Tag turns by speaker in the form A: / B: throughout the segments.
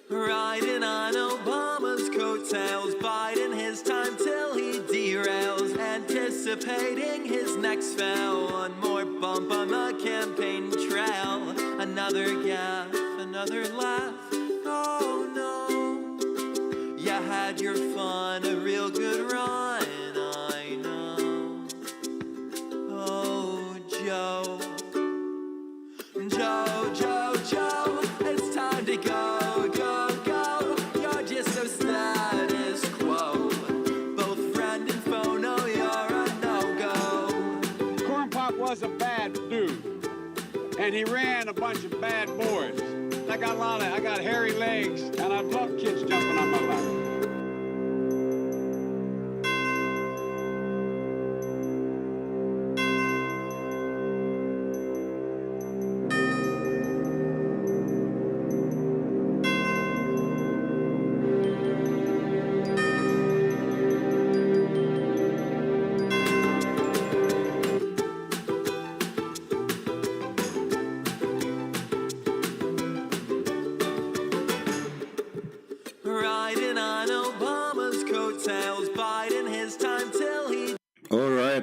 A: Riding on Obama's coattails, biding his time till he derails, anticipating his next spell. One more bump on the campaign trail, another gaffe, another laugh. Oh no, you had your fun, a real good run, I know. Oh, Joe, Joe, Joe, Joe, it's time to go. Status quo. Both friend and foe know you're a no-go.
B: Corn Pop was a bad dude, and he ran a bunch of bad boys. I got hairy legs, and I love kids jumping on my lap.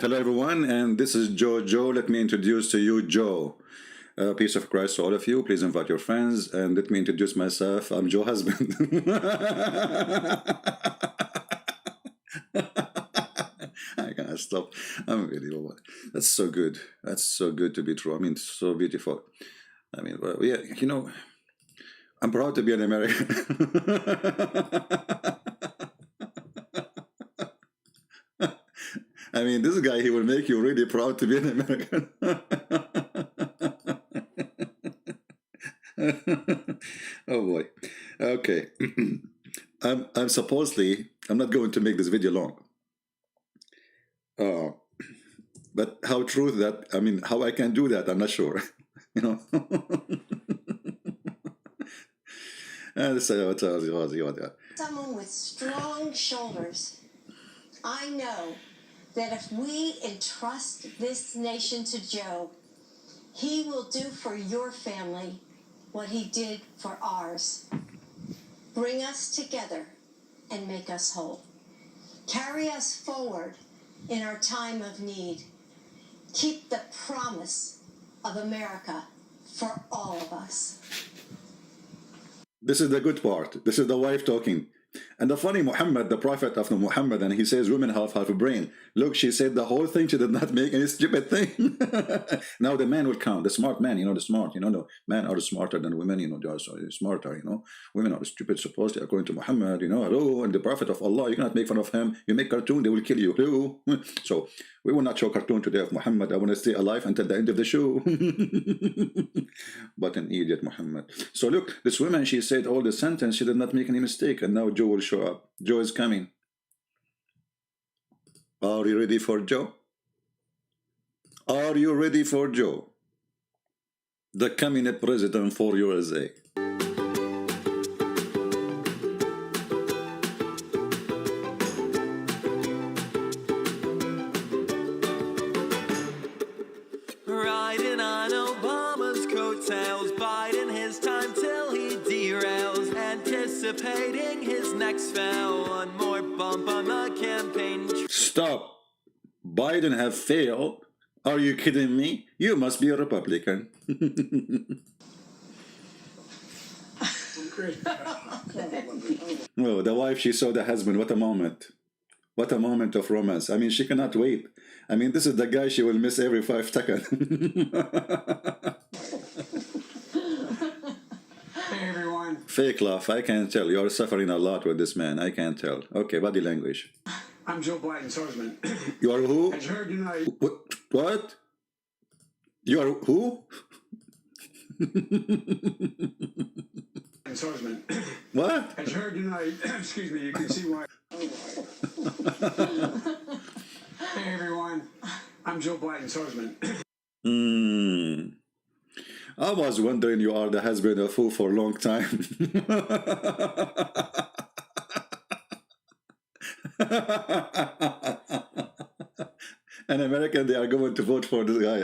C: Hello everyone, and this is Joe. Let me introduce to you Joe. Peace of Christ to all of you. Please invite your friends, and let me introduce myself. I'm Joe husband. I can't stop. I'm really over. That's so good. That's so good to be true. I mean, so beautiful. I mean, well, yeah, you know, I'm proud to be an American. I mean, this guy, he will make you really proud to be an American. Oh boy. Okay. I'm supposedly, I'm not going to make this video long. But how true that, I mean, how I can do that, I'm not sure. You know.
D: Someone with strong shoulders. I know that if we entrust this nation to Joe, he will do for your family what he did for ours. Bring us together and make us whole. Carry us forward in our time of need. Keep the promise of America for all of us.
C: This is the good part. This is the wife talking. And the funny Muhammad, the prophet of Muhammad, and he says women have half a brain. Look, she said the whole thing. She did not make any stupid thing. Now the man will count. The smart man, the smart, the men are smarter than women, they are smarter, Women are stupid, supposedly, according to Muhammad, hello, and the prophet of Allah, you cannot make fun of him. You make cartoon, they will kill you, hello. So we will not show cartoon today of Muhammad. I want to stay alive until the end of the show. But an idiot, Muhammad. So look, this woman, she said all the sentence, she did not make any mistake, and now Joe will show up. Joe is coming. Are you ready for Joe? Are you ready for Joe? The coming president for USA.
A: Riding on Obama's coattails, biding his time till he derails, anticipating his next fail. One more bump on the campaign.
C: Stop. Biden have failed? Are you kidding me? You must be a Republican. Oh, the wife, she saw the husband. What a moment. What a moment of romance. I mean, she cannot wait. I mean, this is the guy she will miss every 5 seconds.
B: Hey, everyone.
C: Fake laugh. I can tell. You are suffering a lot with this man. I can tell. Okay, body language.
B: I'm Joe Biden's husband.
C: You are who?
B: As you heard tonight.
C: What? You are who?
B: His husband.
C: What?
B: As you heard tonight, excuse me, you can see why. Hey, everyone. I'm Joe Biden's husband.
C: I was wondering you are the husband of who for a long time. An American, they are going to vote for this guy.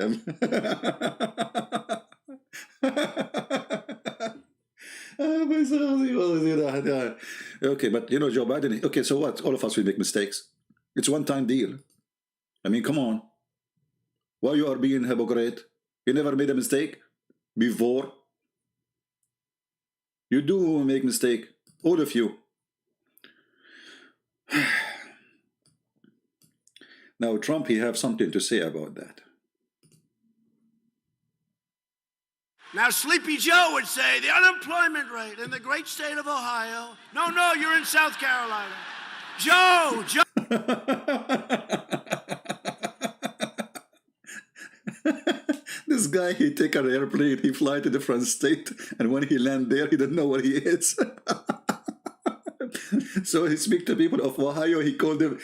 C: Okay, but Joe Biden, okay, so what? All of us will make mistakes. It's one-time deal. I mean, come on. Why you are being hypocrite? You never made a mistake before? You do make mistake, all of you. Now, Trump, he have something to say about that.
E: Now, Sleepy Joe would say the unemployment rate in the great state of Ohio. No, you're in South Carolina. Joe.
C: This guy, he take an airplane, he fly to different state, and when he land there, he doesn't know where he is. So he speak to people of Ohio, he called them,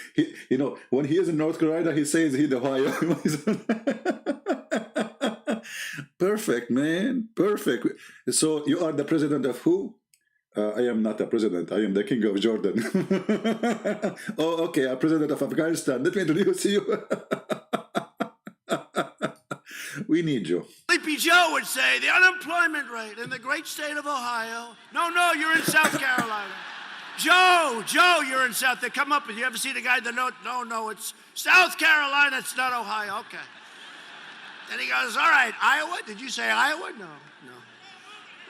C: when he is in North Carolina, he says he's Ohio. Perfect, man, perfect. So you are the president of who? I am not a president, I am the king of Jordan. Oh, okay, a president of Afghanistan. Let me introduce you. We need you.
E: Sleepy Joe would say the unemployment rate in the great state of Ohio. No, you're in South Carolina. Joe, you're in South. They come up and you ever see the guy that no, it's South Carolina. It's not Ohio. Okay. Then he goes, all right, Iowa. Did you say Iowa? No.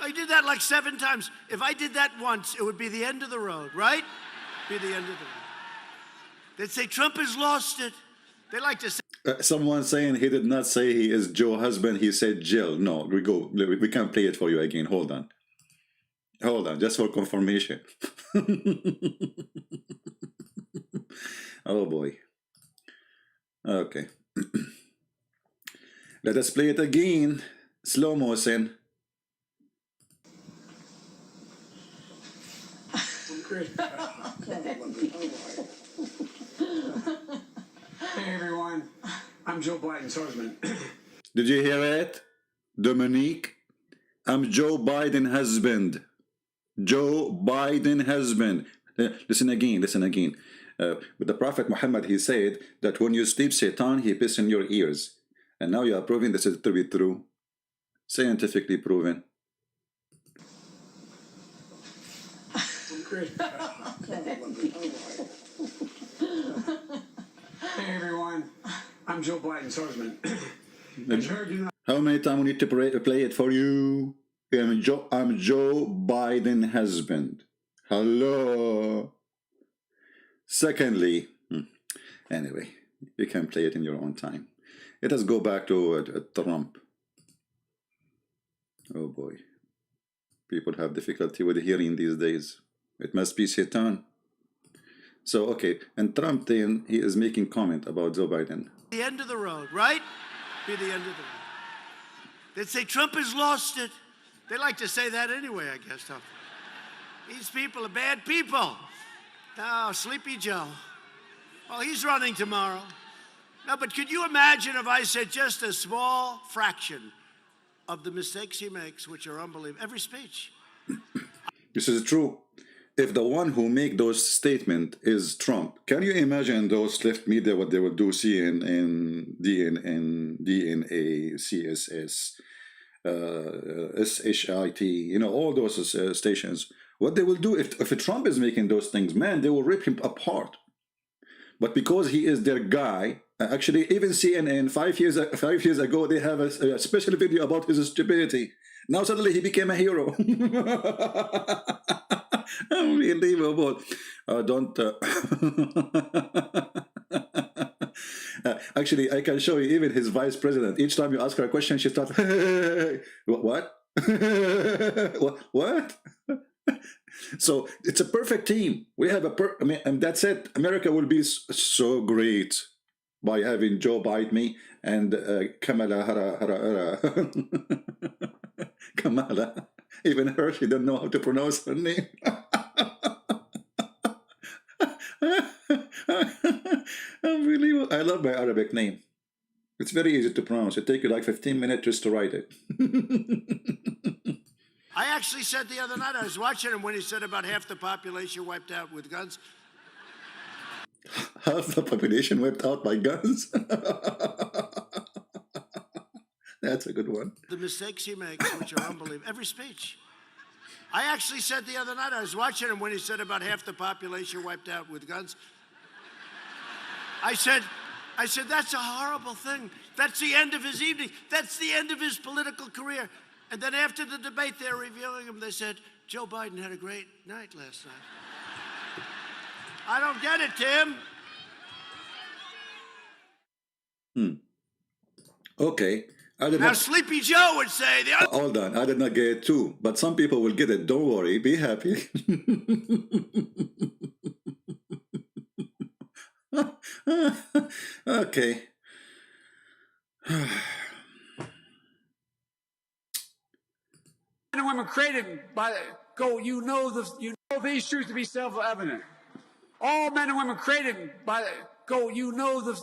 E: I did that like 7 times. If I did that once, it would be the end of the road, right? Be the end of the road. They'd say Trump has lost it. They like to say.
C: Someone saying he did not say he is Joe's husband. He said Jill. No, we can't play it for you again. Hold on, just for confirmation. Oh boy. Okay. Let us play it again. Slow motion.
B: Hey, everyone. I'm Joe Biden's husband.
C: Did you hear it? Dominique? I'm Joe Biden's husband. Joe Biden husband. Listen again, listen again. But the Prophet Muhammad, he said that when you sleep, Satan, he pisses in your ears. And now you are proving this is to be true. Scientifically proven.
B: Great. Hey everyone, I'm Joe Biden's husband. I heard you.
C: How many times we need to play it for you? I'm Joe Biden husband. Hello. Secondly, anyway, you can play it in your own time. Let us go back to Trump. Oh boy. People have difficulty with hearing these days. It must be Satan. So, okay, and Trump then, he is making comment about Joe Biden.
E: The end of the road, right? Be the end of the road. They'd say Trump has lost it. They like to say that anyway, I guess. Huh? These people are bad people. Oh, Sleepy Joe. Well, he's running tomorrow. No, but could you imagine if I said just a small fraction of the mistakes he makes, which are unbelievable, every speech?
C: This is true. If the one who make those statements is Trump, can you imagine those left media, what they will do, CNN, DNA, CSS, SHIT, you know, all those stations, what they will do if Trump is making those things, man, they will rip him apart. But because he is their guy, actually, even CNN 5 years ago, they have a special video about his stupidity. Now suddenly he became a hero. Unbelievable. Don't. Actually, I can show you even his vice president. Each time you ask her a question, she starts. What? What? So it's a perfect team. We have I mean, and that's it. America will be so great by having Joe Biden and Kamala Kamala. Even her, she don't know how to pronounce her name. Unbelievable. I love my Arabic name. It's very easy to pronounce. It takes you like 15 minutes just to write it.
E: I actually said the other night, I was watching him when he said about half the population wiped out with guns.
C: Half the population wiped out by guns? That's a good one.
E: The mistakes he makes, which are unbelievable, every speech. I actually said the other night, I was watching him when he said about half the population wiped out with guns. I said, that's a horrible thing. That's the end of his evening. That's the end of his political career. And then after the debate, they're reviewing him. They said, Joe Biden had a great night last night. I don't get it, Tim.
C: Okay.
E: Now, Sleepy Joe would say...
C: Hold on, I did not get it too. But some people will get it. Don't worry. Be happy. Okay.
B: Men and women created by go. You know these truths to be self-evident. All men and women created by go. You know the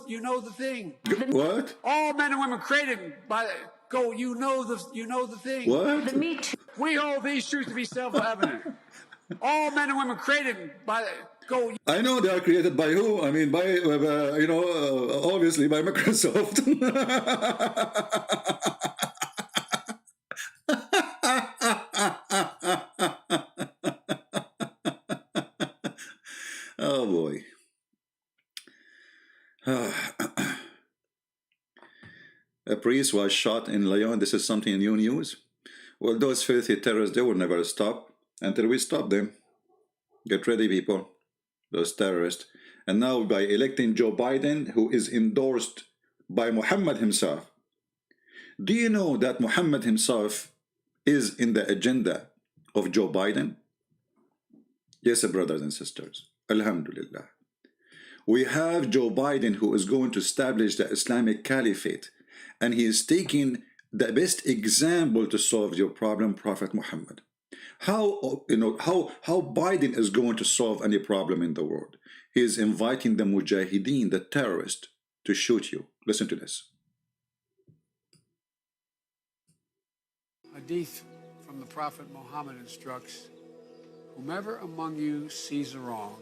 B: thing.
C: What?
B: All men and women created by go. You know the thing.
C: What?
B: The me too. We hold these truths to be self-evident. All men and women created by go.
C: I know they are created by who? I mean, by you know, obviously by Microsoft. Oh boy. A priest was shot in Lyon. This is something new news. Well, those filthy terrorists, they will never stop until we stop them. Get ready, people. Those terrorists. And now by electing Joe Biden, who is endorsed by Muhammad himself. Do you know that Muhammad himself is in the agenda of Joe Biden? Yes, brothers and sisters. Alhamdulillah. We have Joe Biden who is going to establish the Islamic Caliphate, and he is taking the best example to solve your problem, Prophet Muhammad. How Biden is going to solve any problem in the world? He is inviting the mujahideen, the terrorists, to shoot you. Listen to this.
B: Hadith from the Prophet Muhammad instructs, Whomever among you sees a wrong,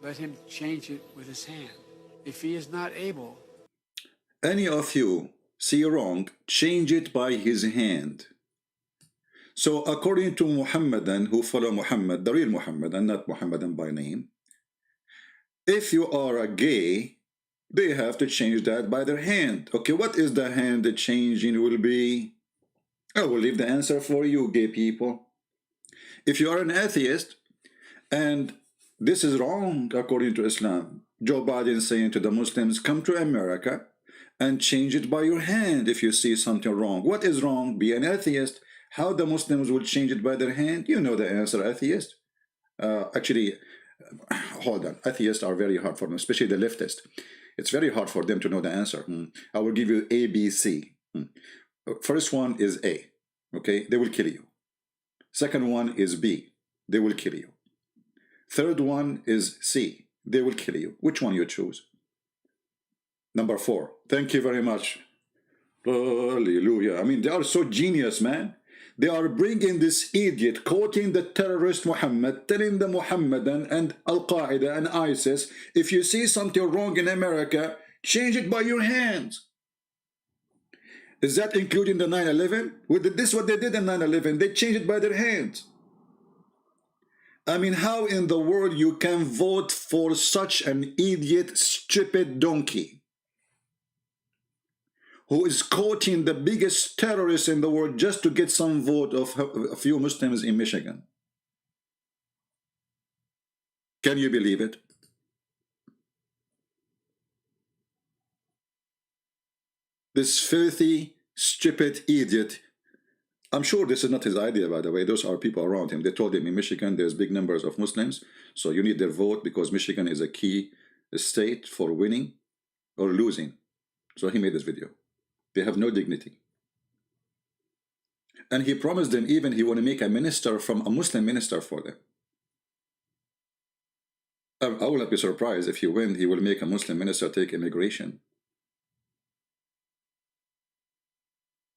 B: let him change it with his hand. If he is not able,
C: any of you see wrong, change it by his hand. So according to Muhammadan, who follow Muhammad, the real Muhammad and not Muhammadan by name, if you are a gay, they have to change that by their hand. Okay, what is the hand the changing will be? I will leave the answer for you, gay people. If you are an atheist, and this is wrong according to Islam, Joe Biden saying to the Muslims, come to America and change it by your hand if you see something wrong. What is wrong? Be an atheist. How the Muslims will change it by their hand? You know the answer, atheist. Actually, hold on. Atheists are very hard for them, especially the leftist. It's very hard for them to know the answer. I will give you A, B, C. First one is A. Okay, they will kill you. Second one is B. They will kill you. Third one is C. They will kill you. Which one you choose? Number 4. Thank you very much. Hallelujah. I mean, they are so genius, man. They are bringing this idiot, quoting the terrorist Muhammad, telling the Muhammadan and Al-Qaeda and ISIS, if you see something wrong in America, change it by your hands. Is that including the 9/11? This is what they did in 9/11. They changed it by their hands. I mean, how in the world you can vote for such an idiot, stupid donkey who is quoting the biggest terrorist in the world just to get some vote of a few Muslims in Michigan? Can you believe it? This filthy, stupid idiot. I'm sure this is not his idea, by the way. Those are people around him. They told him in Michigan there's big numbers of Muslims, so you need their vote because Michigan is a key state for winning or losing. So he made this video. They have no dignity. And he promised them even he want to make a minister from a Muslim minister for them. I will not be surprised if he win, he will make a Muslim minister take immigration.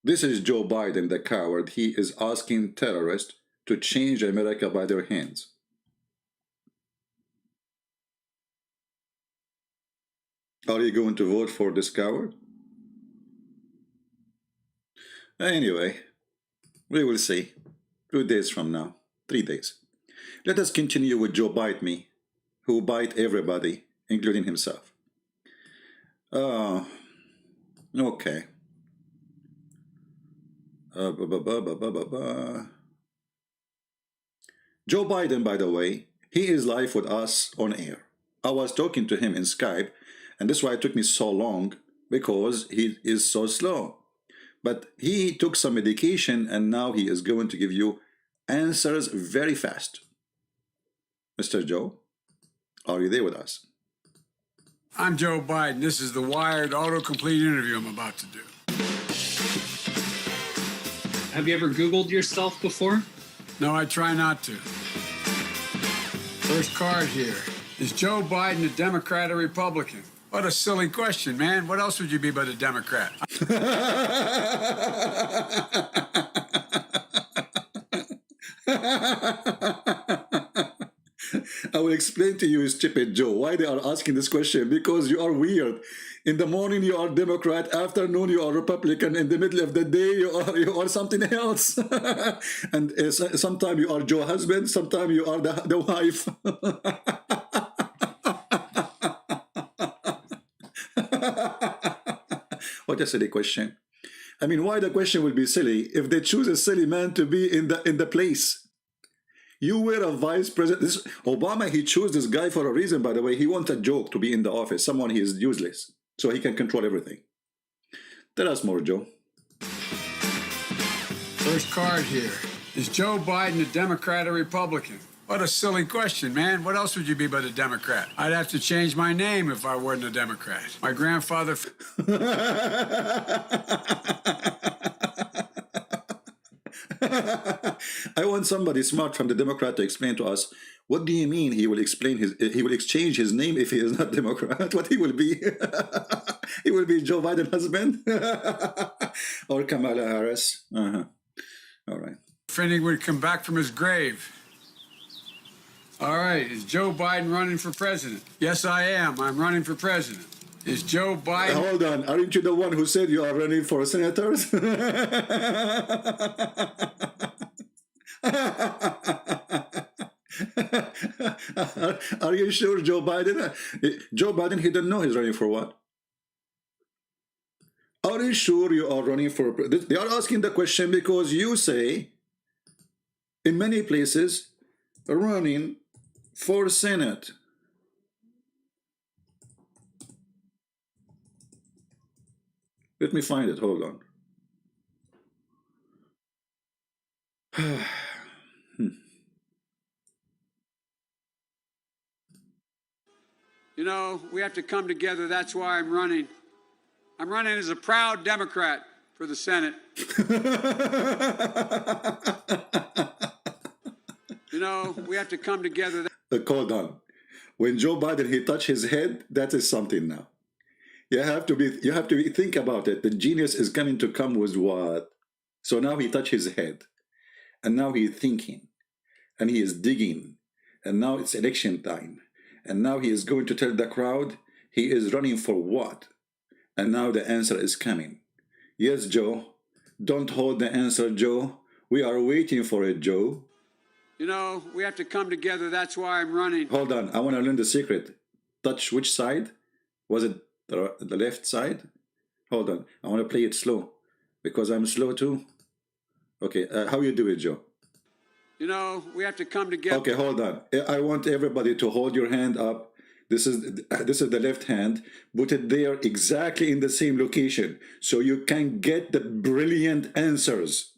C: This is Joe Biden, the coward. He is asking terrorists to change America by their hands. Are you going to vote for this coward? Anyway, we will see. 2 days from now, 3 days. Let us continue with Joe Bite Me, who bite everybody, including himself. Okay. Joe Biden, by the way, he is live with us on air. I was talking to him in Skype, and that's why it took me so long, because he is so slow. But he took some medication, and now he is going to give you answers very fast. Mr. Joe, are you there with us?
B: I'm Joe Biden. This is the wired autocomplete interview I'm about to do.
F: Have you ever Googled yourself before?
B: No, I try not to. First card here. Is Joe Biden a Democrat or Republican? What a silly question, man. What else would you be but a Democrat?
C: I will explain to you, stupid Joe, why they are asking this question. Because you are weird. In the morning you are Democrat, afternoon you are Republican, in the middle of the day you are something else. And sometimes you are Joe's husband, sometimes you are the wife. What a silly question. I mean, why the question will be silly if they choose a silly man to be in the place? You were a vice president. Obama, he chose this guy for a reason, by the way. He wants a joke to be in the office, someone he is useless, so he can control everything. Tell us more, Joe.
B: First card here. Is Joe Biden a Democrat or Republican? What a silly question, man. What else would you be but a Democrat? I'd have to change my name if I weren't a Democrat. My grandfather...
C: I want somebody smart from the Democrat to explain to us, what do you mean he will exchange his name if he is not Democrat? What he will be? He will be Joe Biden's husband? Or Kamala Harris? All right.
B: Finning would come back from his grave. All right, is Joe Biden running for president? Yes, I am. I'm running for president. Is Joe Biden...
C: Hold on, aren't you the one who said you are running for senators? Are you sure Joe Biden? Joe Biden, he didn't know he's running for what? Are you sure you are running for... They are asking the question because you say, in many places, running for Senate. Let me find it, hold on.
B: You know, we have to come together. That's why I'm running. I'm running as a proud Democrat for the Senate. You know, we have to come together.
C: Hold on. When Joe Biden, he touched his head, that is something now. You have to think about it. The genius is coming to come with what? So now he touched his head. And now he is thinking. And he is digging. And now it's election time. And now he is going to tell the crowd he is running for what? And now the answer is coming. Yes, Joe. Don't hold the answer, Joe. We are waiting for it, Joe.
B: You know, we have to come together. That's why I'm running.
C: Hold on. I want to learn the secret. Touch which side? Was it the left side? Hold on. I want to play it slow. Because I'm slow too. Okay. How you do it, Joe?
B: You know, we have to come together.
C: Okay, hold on. I want everybody to hold your hand up. This is the left hand. Put it there exactly in the same location so you can get the brilliant answers.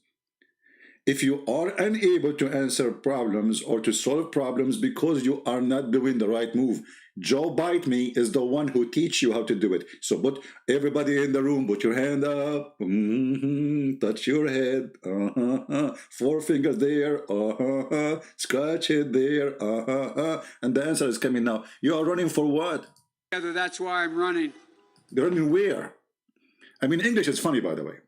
C: If you are unable to answer problems or to solve problems because you are not doing the right move, Joe Bite Me is the one who teach you how to do it. So put everybody in the room, put your hand up, touch your head, four fingers there, scratch it there, and the answer is coming now. You are running for what?
B: That's why I'm running.
C: You're running where? I mean, English is funny, by the way.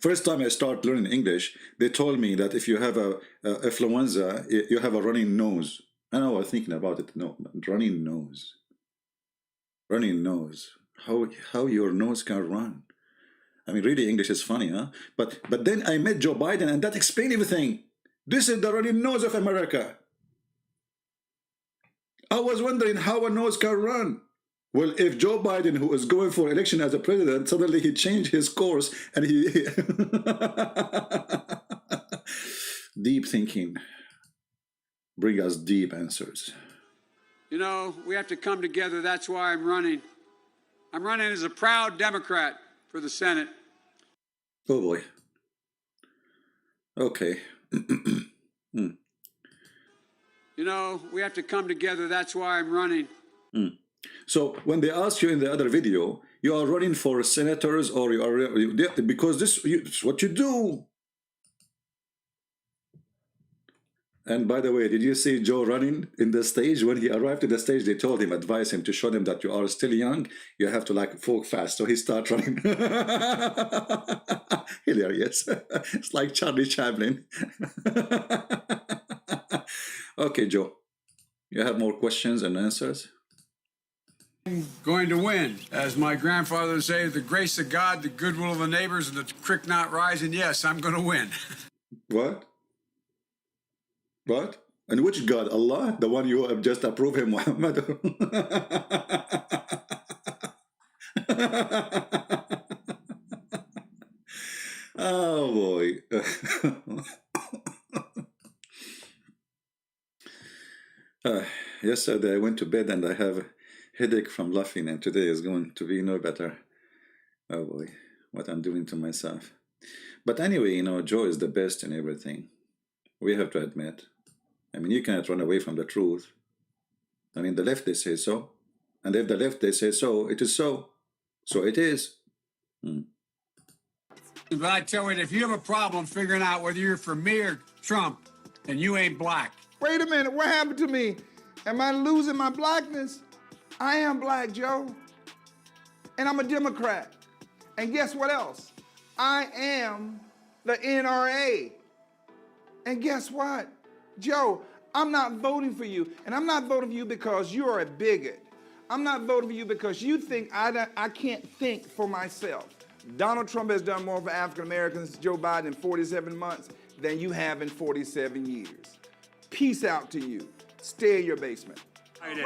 C: First time I start learning English, they told me that if you have a influenza, you have a running nose. And I was thinking about it. No, running nose. Running nose. How your nose can run? I mean, really, English is funny, huh? But then I met Joe Biden, and that explained everything. This is the running nose of America. I was wondering how a nose can run. Well, if Joe Biden, who is going for election as a president, suddenly he changed his course and he... Deep thinking. Bring us deep answers.
B: You know, we have to come together. That's why I'm running. I'm running as a proud Democrat for the Senate.
C: Oh, boy. Okay.
B: You know, we have to come together. That's why I'm running.
C: So when they ask you in the other video, you are running for senators or you are... Because this is what you do. And by the way, did you see Joe running in the stage? When he arrived at the stage, they told him, advise him to show them that you are still young. You have to like walk fast. So he started running. Hilarious. It's like Charlie Chaplin. Okay, Joe. You have more questions and answers?
B: Going to win. As my grandfather would say, the grace of God, the goodwill of the neighbors, and the creek not rising. Yes, I'm going to win.
C: What? What? And which God? Allah? The one you have just approved him, Muhammad? Oh, boy. Yesterday I went to bed and I have a headache from laughing, and today is going to be no better. Oh boy, what I'm doing to myself. But anyway, you know, Joe is the best in everything. We have to admit. I mean, you cannot run away from the truth. I mean, the left, they say so. And if the left, they say so, it is so. So it is.
B: But I tell you, if you have a problem figuring out whether you're for me or Trump, then you ain't black.
G: Wait a minute, what happened to me? Am I losing my blackness? I am black, Joe. And I'm a Democrat. And guess what else? I am the NRA. And guess what? Joe, I'm not voting for you. And I'm not voting for you because you are a bigot. I'm not voting for you because you think I can't think for myself. Donald Trump has done more for African Americans, Joe Biden, in 47 months than you have in 47 years. Peace out to you. Stay in your basement.
B: Wait.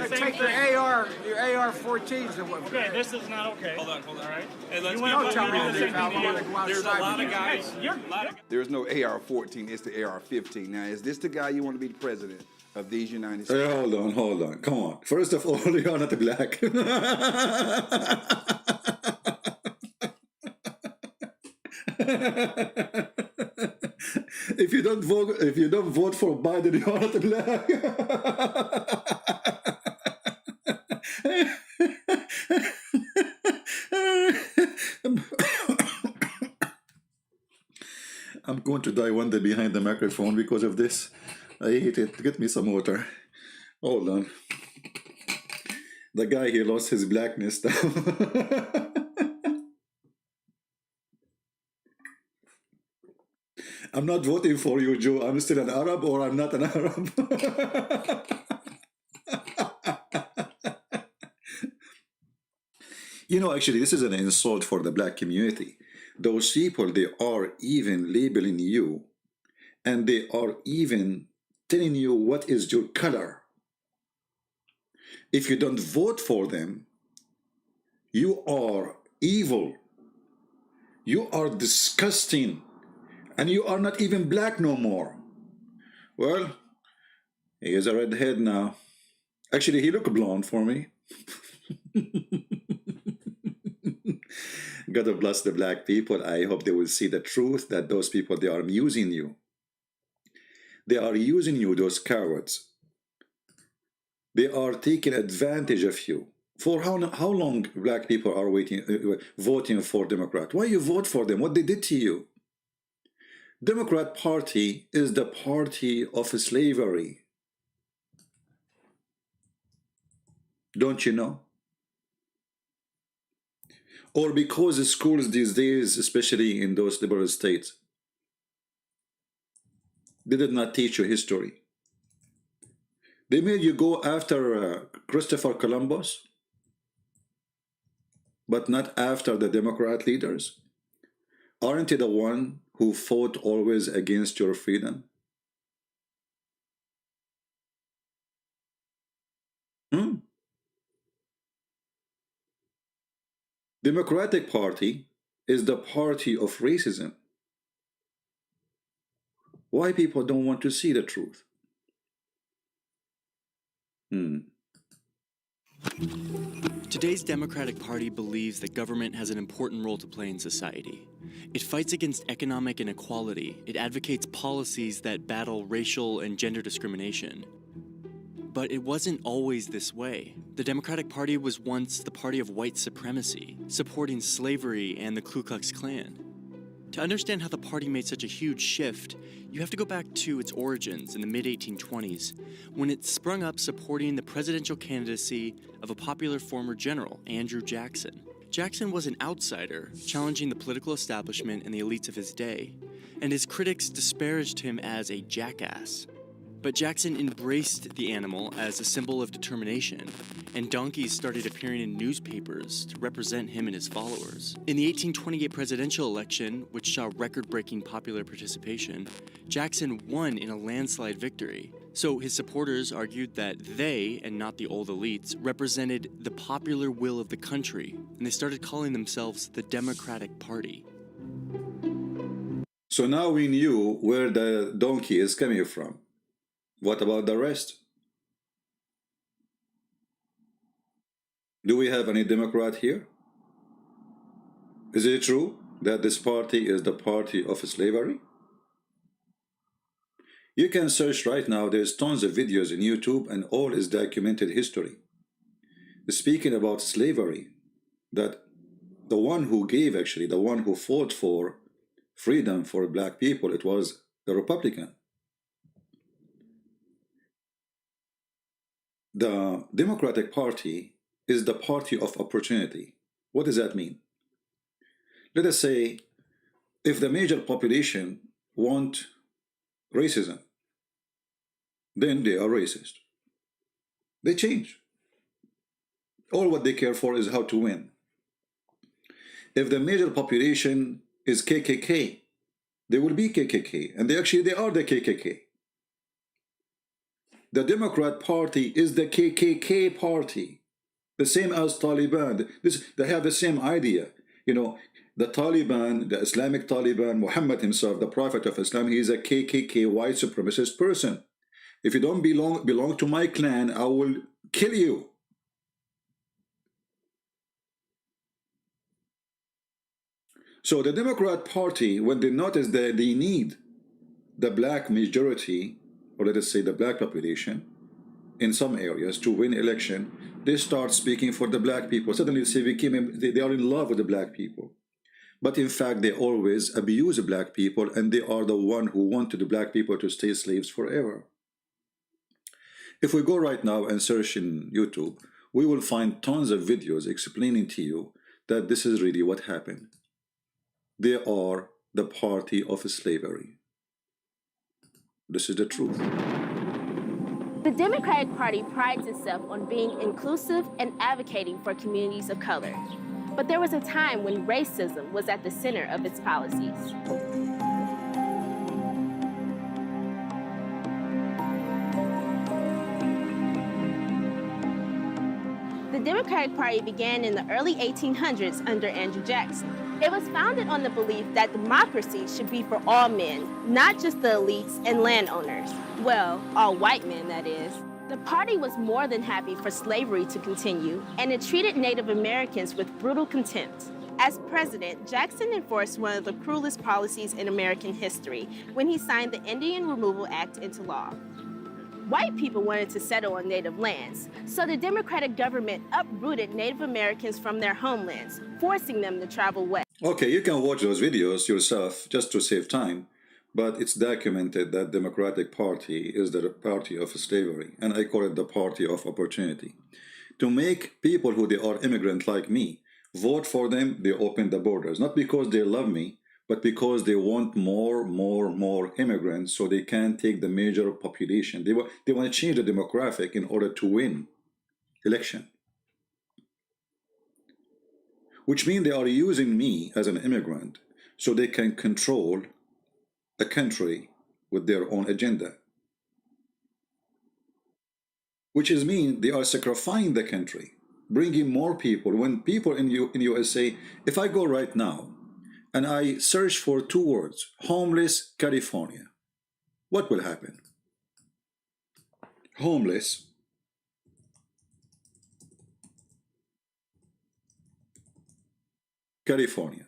B: Take your AR-14s and what?
H: Okay, this is not okay.
I: Hold on.
H: All right.
I: Hey, let's
H: You
I: get
H: want
B: Don't tell me
H: to
B: to
H: do
B: leave. I want to go outside.
I: There's a lot of guys.
H: Hey,
G: There's no AR-14, it's the AR-15. Now, is this the guy you want to be the president of these United States?
C: Hey, hold on. Come on. First of all, you're not black. If you don't vote for Biden, you're not black. I'm going to die one day behind the microphone because of this. I hate it. Get me some water. Hold on. The guy here lost his blackness now. I'm not voting for you, Joe. I'm still an Arab or I'm not an Arab. You know, actually, this is an insult for the black community. Those people, they are even labeling you and they are even telling you what is your color. If you don't vote for them, you are evil. You are disgusting. And you are not even black no more. Well, he is a redhead now. Actually, he looked blonde for me. God bless the black people. I hope they will see the truth that those people, they are using you. They are using you, those cowards. They are taking advantage of you. For how long black people are voting for Democrat? Why you vote for them? What they did to you? Democrat Party is the party of slavery. Don't you know? Or because the schools these days, especially in those liberal states, they did not teach you history. They made you go after Christopher Columbus, but not after the Democrat leaders. Aren't you the one who fought always against your freedom? Democratic Party is the party of racism. Why people don't want to see the truth?
J: Today's Democratic Party believes that government has an important role to play in society. It fights against economic inequality. It advocates policies that battle racial and gender discrimination. But it wasn't always this way. The Democratic Party was once the party of white supremacy, supporting slavery and the Ku Klux Klan. To understand how the party made such a huge shift, you have to go back to its origins in the mid-1820s, when it sprung up supporting the presidential candidacy of a popular former general, Andrew Jackson. Jackson was an outsider, challenging the political establishment and the elites of his day, and his critics disparaged him as a jackass. But Jackson embraced the animal as a symbol of determination, and donkeys started appearing in newspapers to represent him and his followers. In the 1828 presidential election, which saw record-breaking popular participation, Jackson won in a landslide victory. So his supporters argued that they, and not the old elites, represented the popular will of the country, and they started calling themselves the Democratic Party.
C: So now we knew where the donkey is coming from. What about the rest? Do we have any Democrat here? Is it true that this party is the party of slavery? You can search right now, there's tons of videos on YouTube and all is documented history. Speaking about slavery, that the one who gave, actually, the one who fought for freedom for black people, it was the Republican. The Democratic Party is the party of opportunity. What does that mean? Let us say, if the major population want racism, then they are racist. They change. All what they care for is how to win. If the major population is KKK, they will be KKK, and they are the KKK. The Democrat Party is the KKK party, the same as Taliban. They have the same idea. You know, the Taliban, the Islamic Taliban, Muhammad himself, the Prophet of Islam, he is a KKK white supremacist person. If you don't belong to my clan, I will kill you. So the Democrat Party, when they notice that they need the black majority, or let us say the black population, in some areas to win election, they start speaking for the black people. Suddenly they are in love with the black people. But in fact, they always abuse the black people, and they are the one who wanted the black people to stay slaves forever. If we go right now and search in YouTube, we will find tons of videos explaining to you that this is really what happened. They are the party of slavery. This is the truth.
H: The Democratic Party prides itself on being inclusive and advocating for communities of color. But there was a time when racism was at the center of its policies. The Democratic Party began in the early 1800s under Andrew Jackson. It was founded on the belief that democracy should be for all men, not just the elites and landowners. Well, all white men, that is. The party was more than happy for slavery to continue, and it treated Native Americans with brutal contempt. As president, Jackson enforced one of the cruelest policies in American history when he signed the Indian Removal Act into law. White people wanted to settle on native lands, so the Democratic government uprooted Native Americans from their homelands, forcing them to travel west.
C: Okay, you can watch those videos yourself just to save time, but it's documented that Democratic Party is the party of slavery, and I call it the party of opportunity. To make people who they are immigrant like me vote for them, they open the borders, not because they love me, but because they want more immigrants so they can take the major population. They want to change the demographic in order to win election. Which means they are using me as an immigrant so they can control a country with their own agenda. Which is mean they are sacrificing the country, bringing more people. When people in USA, if I go right now, and I search for 2 words, homeless California, what will happen? Homeless California.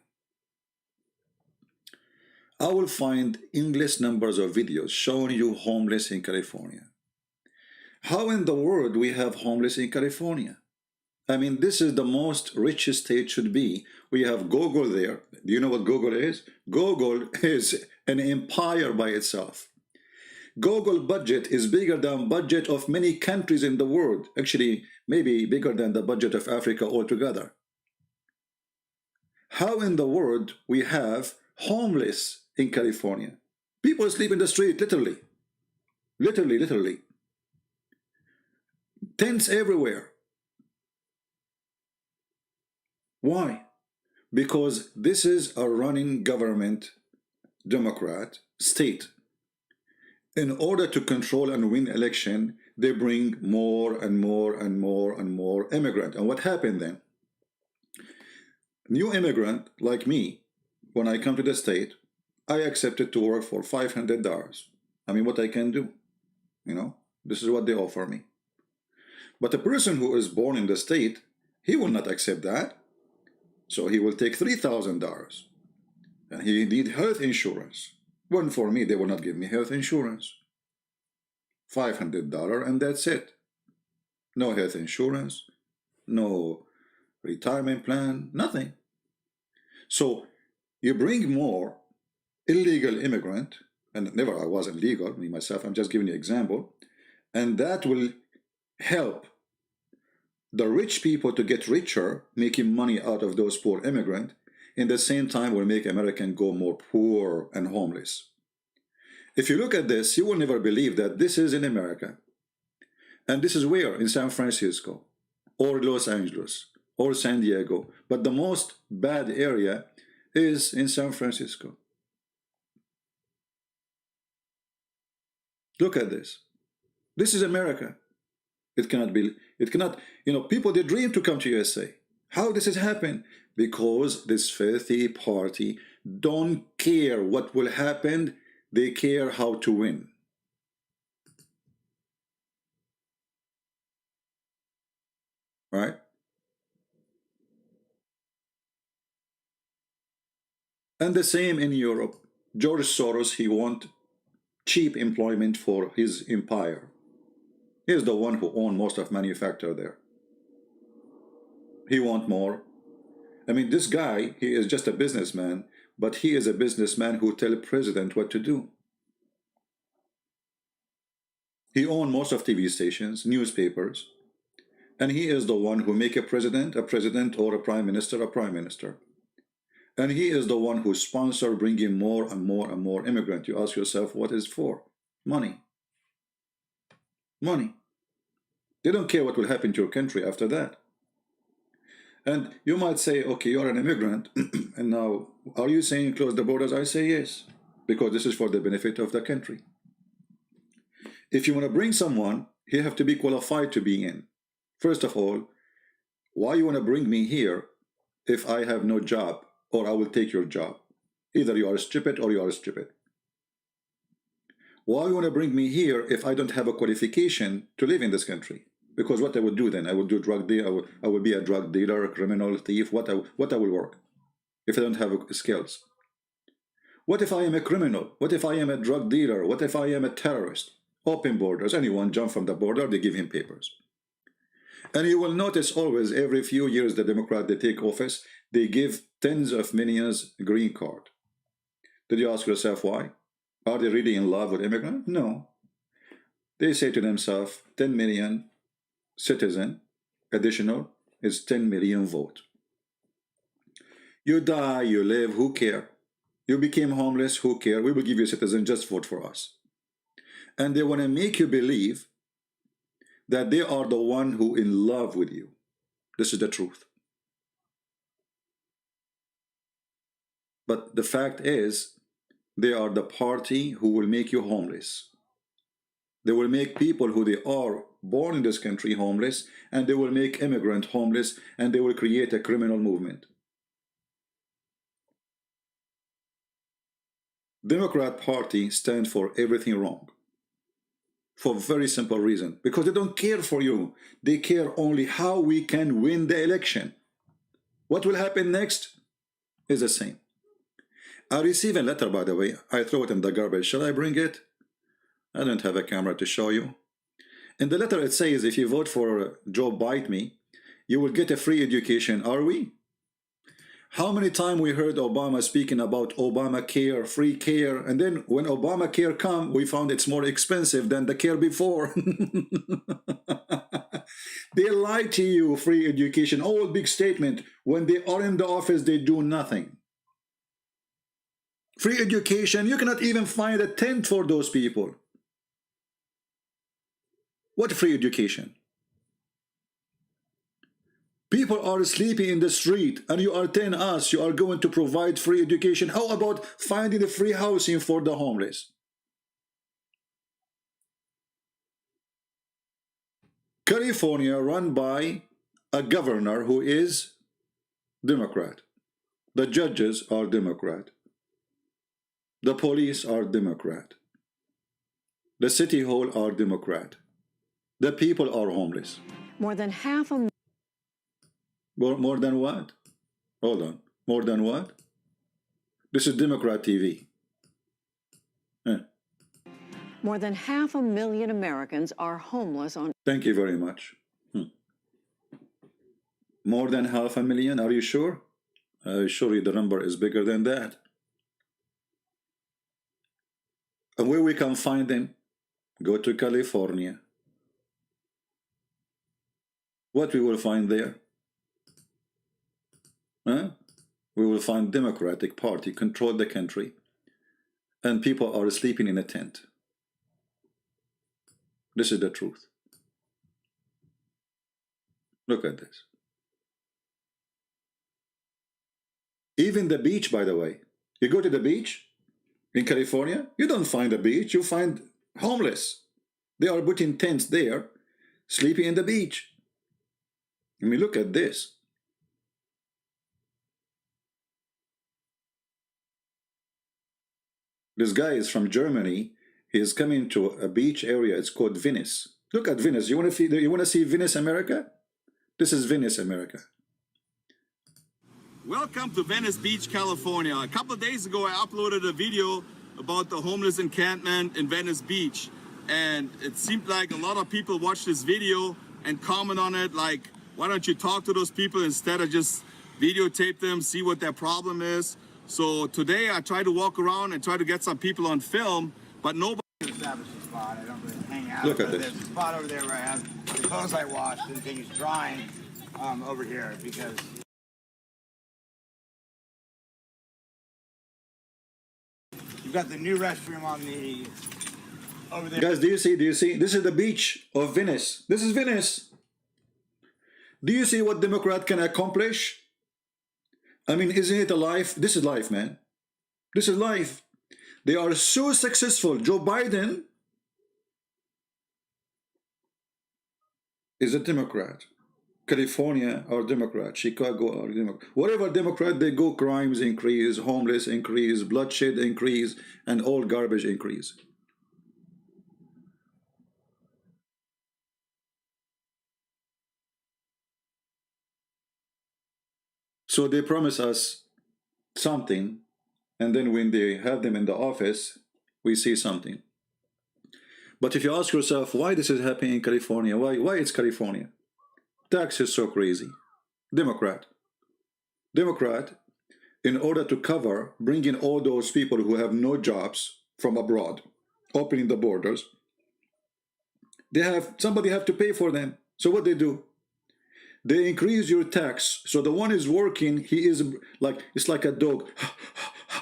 C: I will find endless numbers of videos showing you homeless in California. How in the world we have homeless in California? I mean, this is the most richest state should be. We have Google there. Do you know what Google is? Google is an empire by itself. Google budget is bigger than budget of many countries in the world. Actually, maybe bigger than the budget of Africa altogether. How in the world we have homeless in California? People sleep in the street, literally. Literally. Tents everywhere. Why? Because this is a running government, Democrat state. In order to control and win election, they bring more and more immigrant. And what happened then? New immigrant like me, when I come to the state, I accepted to work for $500. I mean, what I can do, you know, this is what they offer me. But a person who is born in the state, he will not accept that. So he will take $3,000, and he need health insurance. When for me, they will not give me health insurance. $500, and that's it. No health insurance, no retirement plan, nothing. So you bring more illegal immigrant, and never I wasn't legal, me myself, I'm just giving you an example, and that will help the rich people to get richer, making money out of those poor immigrants, in the same time will make Americans go more poor and homeless. If you look at this, you will never believe that this is in America. And this is where? In San Francisco, or Los Angeles, or San Diego. But the most bad area is in San Francisco. Look at this. This is America. It cannot be, it cannot, you know, people, they dream to come to USA. How this has happened? Because this filthy party don't care what will happen. They care how to win. Right? And the same in Europe. George Soros, he wants cheap employment for his empire. He is the one who owns most of manufacture there. He wants more. I mean, this guy, he is just a businessman, but he is a businessman who tells the president what to do. He owns most of TV stations, newspapers, and he is the one who make a president, or a prime minister, a prime minister. And he is the one who sponsors bringing more and more and more immigrants. You ask yourself, what is for? Money. Money. They don't care what will happen to your country after that. And you might say, okay, you're an immigrant, and now, are you saying close the borders? I say yes, because this is for the benefit of the country. If you want to bring someone, he have to be qualified to be in. First of all, why you want to bring me here if I have no job, or I will take your job? Either you are stupid or you are stupid. Why you want to bring me here if I don't have a qualification to live in this country? Because what I would do then, I would do drug deal. I would be a drug dealer, a criminal, thief. What I will work if I don't have skills? What if I am a criminal? What if I am a drug dealer? What if I am a terrorist? Open borders. Anyone jump from the border, they give him papers. And you will notice always, every few years, the Democrats, they take office, they give tens of millions green card. Did you ask yourself why? Are they really in love with immigrants? No. They say to themselves, 10 million citizen additional is 10 million vote. You die, you live, who care? You became homeless, who care? We will give you a citizen, just vote for us. And they want to make you believe that they are the one who in love with you. This is the truth. But the fact is, they are the party who will make you homeless. They will make people who they are born in this country homeless, and they will make immigrants homeless, and they will create a criminal movement. Democrat Party stands for everything wrong. For a very simple reason. Because they don't care for you. They care only how we can win the election. What will happen next is the same. I received a letter, by the way. I throw it in the garbage. Shall I bring it? I don't have a camera to show you. In the letter it says, if you vote for Joe Biden, you will get a free education. Are we? How many times we heard Obama speaking about Obamacare, free care, and then when Obamacare come, we found it's more expensive than the care before. They lie to you, free education, all big statement. When they are in the office, they do nothing. Free education, you cannot even find a tent for those people. What free education? People are sleeping in the street, and you are telling us you are going to provide free education. How about finding a free housing for the homeless? California run by a governor who is Democrat. The judges are Democrat. The police are Democrat. The city hall are Democrat. The people are homeless.
I: More than half a...
C: More than what? Hold on. More than what? This is Democrat TV.
I: More than 500,000 Americans are homeless on...
C: Thank you very much. More than 500,000? Are you sure? Surely the number is bigger than that. And where we can find them? Go to California. What we will find there? We will find Democratic Party control the country. and people are sleeping in a tent. This is the truth. Look at this. Even the beach, by the way. You go to the beach in California, you don't find a beach, you find homeless. They are putting tents there, sleeping in the beach. I mean, look at this. This guy is from Germany. He is coming to a beach area. It's called Venice. Look at Venice. You want to see Venice, America? This is Venice, America.
K: Welcome to Venice Beach, California. A couple of days ago, I uploaded a video about the homeless encampment in Venice Beach. And it seemed like a lot of people watched this video and comment on it like, why don't you talk to those people instead of just videotape them, see what their problem is. So today I tried to walk around and try to get some people on film, but nobody
B: Established a spot. I don't really hang out.
C: Look at this.
B: There's a spot over there where I have the clothes I washed and things drying over here because you've got the new restroom on the over there.
C: Guys, do you see? This is the beach of Venice. This is Venice. Do you see what Democrat can accomplish? I mean, isn't it a life? This is life, man. This is life. They are so successful. Joe Biden is a Democrat. California are Democrat. Chicago are Democrat. Whatever Democrat they go, crimes increase, homeless increase, bloodshed increase, and all garbage increase. So they promise us something, and then when they have them in the office, we see something. But if you ask yourself why this is happening in California, why it's California? Tax is so crazy. Democrat, in order to cover bringing all those people who have no jobs from abroad, opening the borders, somebody have to pay for them. So what they do? They increase your tax. So the one is working, he is like, it's like a dog.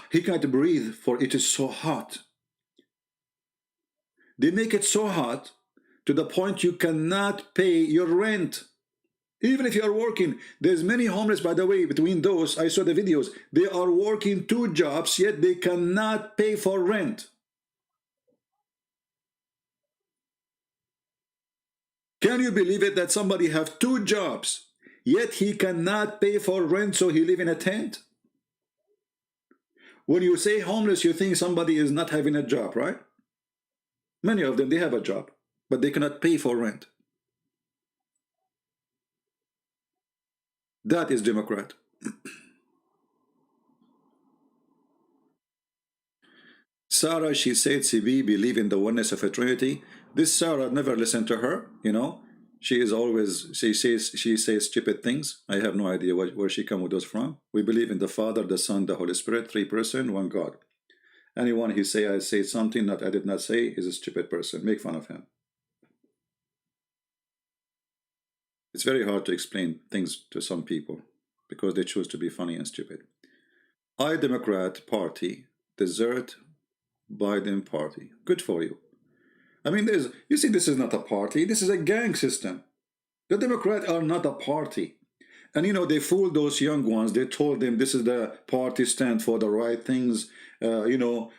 C: He can't breathe for it is so hot. They make it so hot to the point you cannot pay your rent. Even if you are working, there's many homeless, by the way, between those, I saw the videos, they are working 2 jobs, yet they cannot pay for rent. Can you believe it that somebody have 2 jobs, yet he cannot pay for rent, so he live in a tent? When you say homeless, you think somebody is not having a job, right? Many of them, they have a job, but they cannot pay for rent. That is Democrat. Sarah, she said, CB, believe in the oneness of a Trinity. This Sarah, never listened to her, you know. She is always, she says stupid things. I have no idea where she come with those from. We believe in the Father, the Son, the Holy Spirit, 3 persons, 1 God. Anyone who say I say something that I did not say is a stupid person. Make fun of him. It's very hard to explain things to some people because they choose to be funny and stupid. I, Democrat Party, desert Biden Party. Good for you. I mean, you see, this is not a party. This is a gang system. The Democrats are not a party. And, you know, they fooled those young ones. They told them this is the party stand for the right things. Republican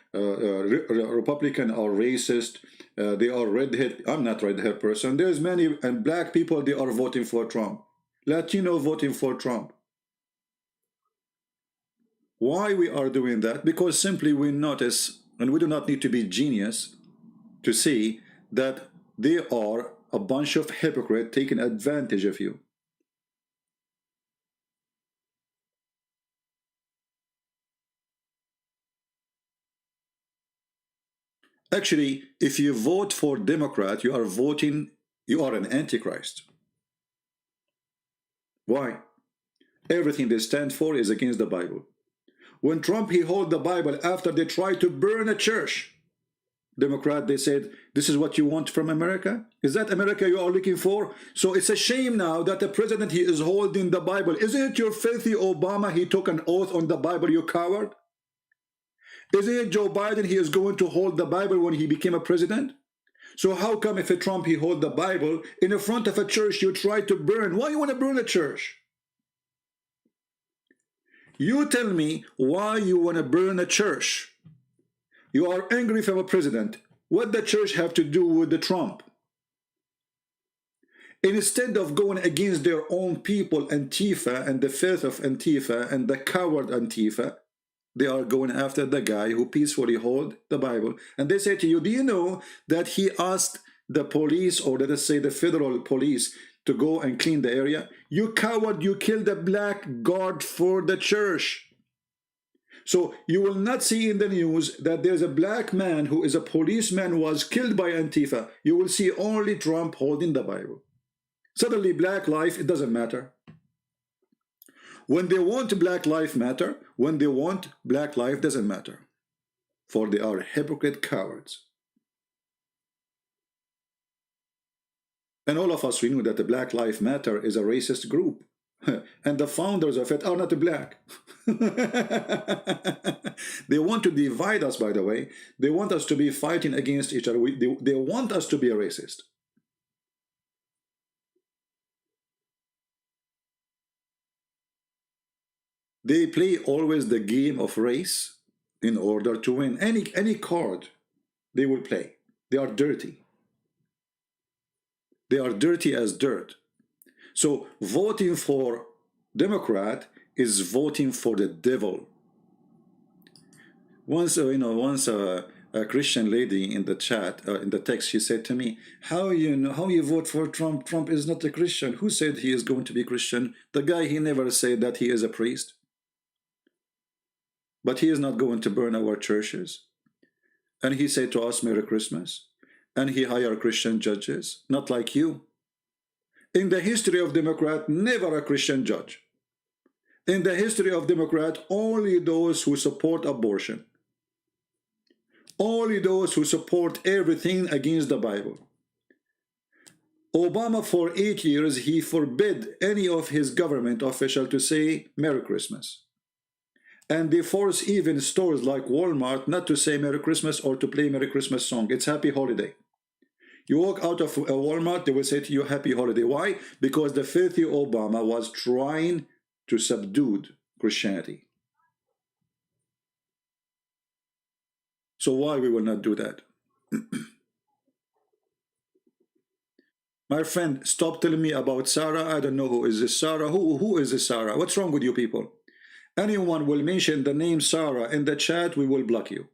C: are racist. They are redhead. I'm not redhead person. There's many, and black people, they are voting for Trump. Latino voting for Trump. Why we are doing that? Because simply we notice, and we do not need to be genius to see that they are a bunch of hypocrites taking advantage of you. Actually, if you vote for Democrat, you are an antichrist. Why? Everything they stand for is against the Bible. When Trump, he held the Bible after they tried to burn a church. Democrat, they said, this is what you want from America? Is that America you are looking for? So it's a shame now that the president, he is holding the Bible. Isn't it your filthy Obama, he took an oath on the Bible, you coward? Isn't it Joe Biden, he is going to hold the Bible when he became a president? So how come if a Trump, he hold the Bible in the front of a church, you try to burn? Why you want to burn a church? You tell me why you want to burn a church. You are angry from a president. What the church have to do with the Trump? Instead of going against their own people, Antifa and the faith of Antifa and the coward Antifa, they are going after the guy who peacefully hold the Bible. And they say to you, do you know that he asked the police, or let us say the federal police, to go and clean the area? You coward, you killed a black guard for the church. So you will not see in the news that there's a black man who is a policeman was killed by Antifa. You will see only Trump holding the Bible. Suddenly black life, it doesn't matter. When they want black life matter, when they want black life doesn't matter. For they are hypocrite cowards. And all of us, we know that the Black Lives Matter is a racist group. And the founders of it are not black. They want to divide us, by the way. They want us to be fighting against each other. They want us to be a racist. They play always the game of race in order to win. Any card they will play. They are dirty. They are dirty as dirt. So voting for Democrat is voting for the devil. Once, a Christian lady in the chat, in the text, she said to me, how you vote for Trump? Trump is not a Christian. Who said he is going to be Christian? The guy, he never said that he is a priest. But he is not going to burn our churches. And he said to us, Merry Christmas. And he hired Christian judges, not like you. In the history of Democrat, never a Christian judge. In the history of Democrat, only those who support abortion. Only those who support everything against the Bible. Obama, for 8 years, he forbid any of his government official to say Merry Christmas. And they force even stores like Walmart not to say Merry Christmas or to play Merry Christmas song. It's Happy Holiday. You walk out of a Walmart, they will say to you, Happy Holiday. Why? Because the filthy Obama was trying to subdue Christianity. So why we will not do that? My friend, stop telling me about Sarah. I don't know who is this Sarah. Who is this Sarah? What's wrong with you people? Anyone will mention the name Sarah in the chat, we will block you.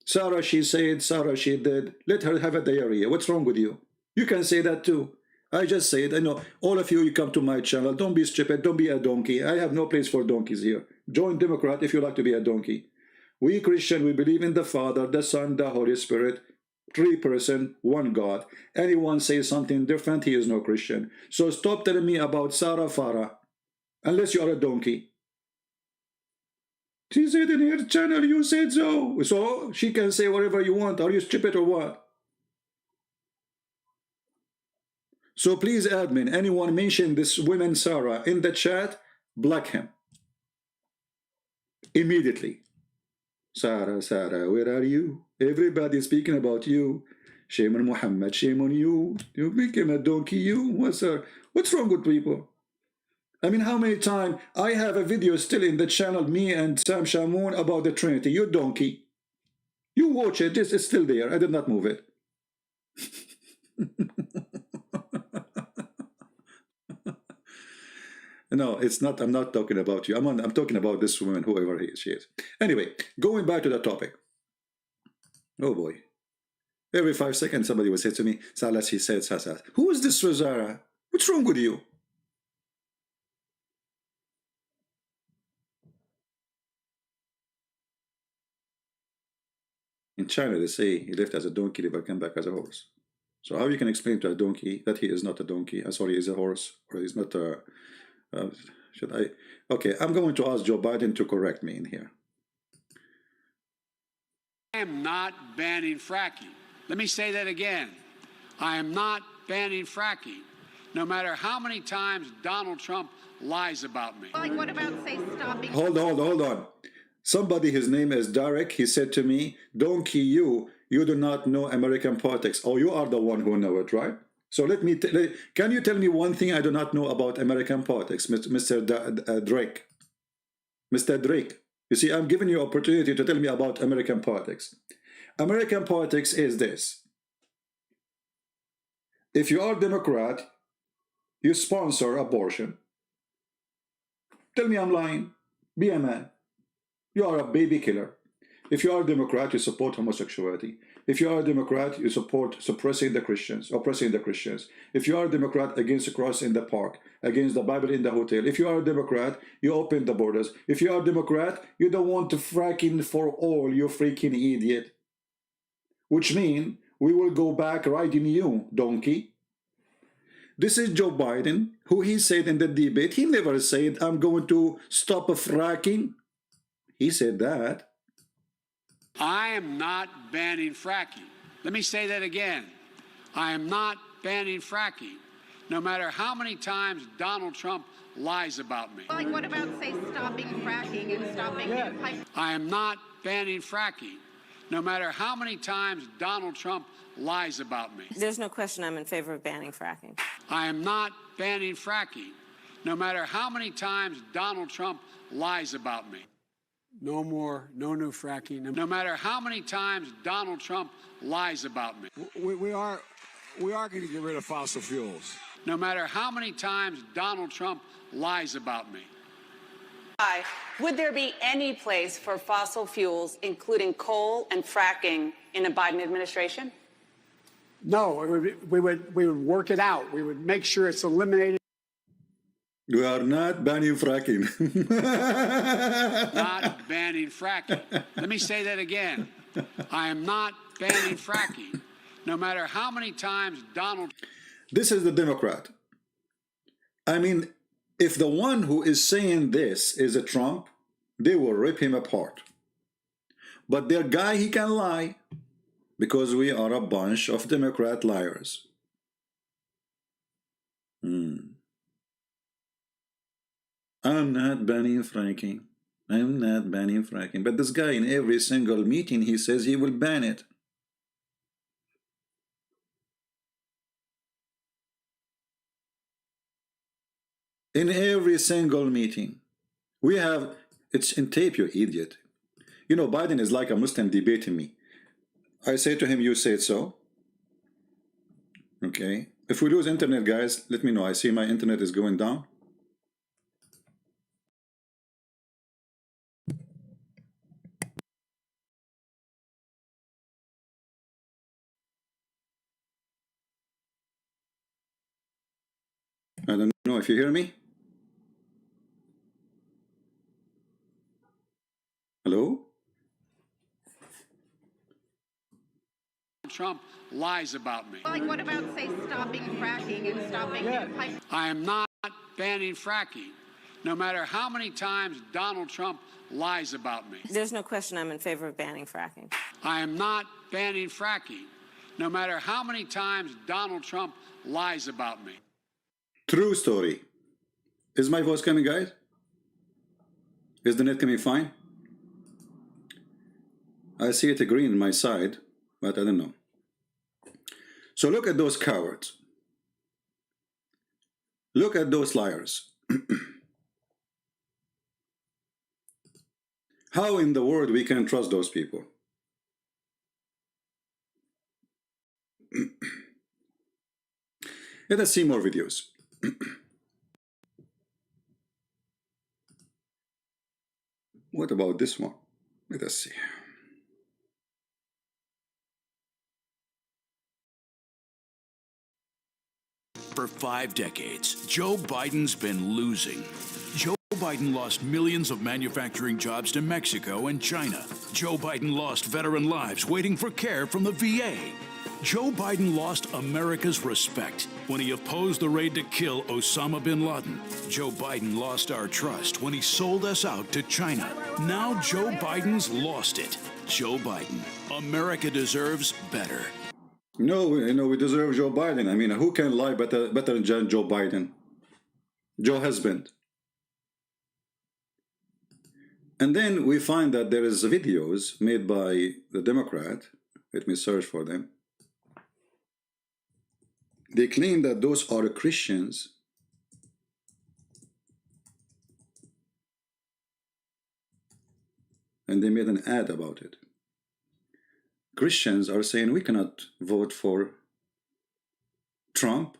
C: Sarah, she said, Sarah, she did. Let her have a diarrhea. What's wrong with you? You can say that too. I just say it. I know all of you, you come to my channel. Don't be stupid. Don't be a donkey. I have no place for donkeys here. Join Democrat if you like to be a donkey. We Christian, we believe in the Father, the Son, the Holy Spirit. 3 person, 1 God. Anyone says something different, he is no Christian. So stop telling me about Sarah Farah. Unless you are a donkey. She said in her channel, you said so. So she can say whatever you want. Are you stupid or what? So please, admin, anyone mention this woman Sarah in the chat, block him. Immediately. Sarah, Sarah, where are you? Everybody is speaking about you. Shame on Muhammad, shame on you. You became a donkey, you. What's wrong with people? I mean, how many times I have a video still in the channel, me and Sam Shamoun, about the Trinity. You donkey. You watch it. It's still there. I did not move it. No, it's not. I'm not talking about you. I'm talking about this woman, whoever she is. Anyway, going back to the topic. Oh boy. Every 5 seconds somebody will say to me, Salah, she said, Sasa. Who is this Rosara? What's wrong with you? In China, they say he left as a donkey, never came back as a horse. So how you can explain to a donkey that he is not a donkey? I'm sorry, he's a horse, or he's not a... should I? Okay, I'm going to ask Joe Biden to correct me in here.
B: I am not banning fracking. Let me say that again. I am not banning fracking, no matter how many times Donald Trump lies about me.
L: Like, what about, say, stopping?
C: Hold on. Somebody, his name is Derek, he said to me, donkey, you do not know American politics. Oh, you are the one who know it, right? So can you tell me one thing I do not know about American politics, Mr. Drake? Mr. Drake, you see, I'm giving you opportunity to tell me about American politics. American politics is this. If you are Democrat, you sponsor abortion. Tell me I'm lying. Be a man. You are a baby killer. If you are a Democrat, you support homosexuality. If you are a Democrat, you support suppressing the Christians, oppressing the Christians. If you are a Democrat, against the cross in the park, against the Bible in the hotel. If you are a Democrat, you open the borders. If you are a Democrat, you don't want to fracking for all, you freaking idiot. Which means we will go back riding you, donkey. This is Joe Biden, who he said in the debate, he never said, I'm going to stop a fracking. He said that.
B: I am not banning fracking. Let me say that again. I am not banning fracking, no matter how many times Donald Trump lies about me.
L: Like, what about, say, stopping fracking and stopping new pipe?
B: I am not banning fracking, no matter how many times Donald Trump lies about me.
M: There's no question I'm in favor of banning fracking.
B: I am not banning fracking, no matter how many times Donald Trump lies about me. No new fracking. No matter how many times Donald Trump lies about me.
N: We are going to get rid of fossil fuels.
B: No matter how many times Donald Trump lies about me.
O: Would there be any place for fossil fuels, including coal and fracking, in a Biden administration?
B: No, we would work it out. We would make sure it's eliminated.
C: We are not banning fracking.
B: Not banning fracking. Let me say that again. I am not banning fracking, no matter how many times Donald...
C: This is the Democrat. I mean, if the one who is saying this is a Trump, they will rip him apart. But their guy, he can lie, because we are a bunch of Democrat liars. I'm not banning fracking. I'm not banning fracking. But this guy, in every single meeting, he says he will ban it. In every single meeting. We have, it's in tape, you idiot. You know, Biden is like a Muslim debating me. I say to him, you said so. Okay. If we lose internet, guys, let me know. I see my internet is going down. I don't know if you hear me. Hello?
B: Trump lies about me.
L: Like, what about, say, stopping fracking and stopping new pipe?
B: I am not banning fracking, no matter how many times Donald Trump lies about me.
M: There's no question I'm in favor of banning fracking.
B: I am not banning fracking, no matter how many times Donald Trump lies about me.
C: True story. Is my voice coming, guys? Is the net coming fine? I see it green on my side, but I don't know. So look at those cowards. Look at those liars. How in the world we can trust those people? Let us see more videos. What about this one? Let us see.
P: For 5 decades, Joe Biden's been losing. Joe Biden lost millions of manufacturing jobs to Mexico and China. Joe Biden lost veteran lives waiting for care from the VA. Joe Biden lost America's respect when he opposed the raid to kill Osama bin Laden. Joe Biden lost our trust when he sold us out to China. Now Joe Biden's lost it. Joe Biden. America deserves better.
C: No, we deserve Joe Biden. I mean, who can lie better than Joe Biden? Joe husband. And then we find that there is videos made by the Democrat. Let me search for them. They claim that those are Christians. And they made an ad about it. Christians are saying we cannot vote for Trump.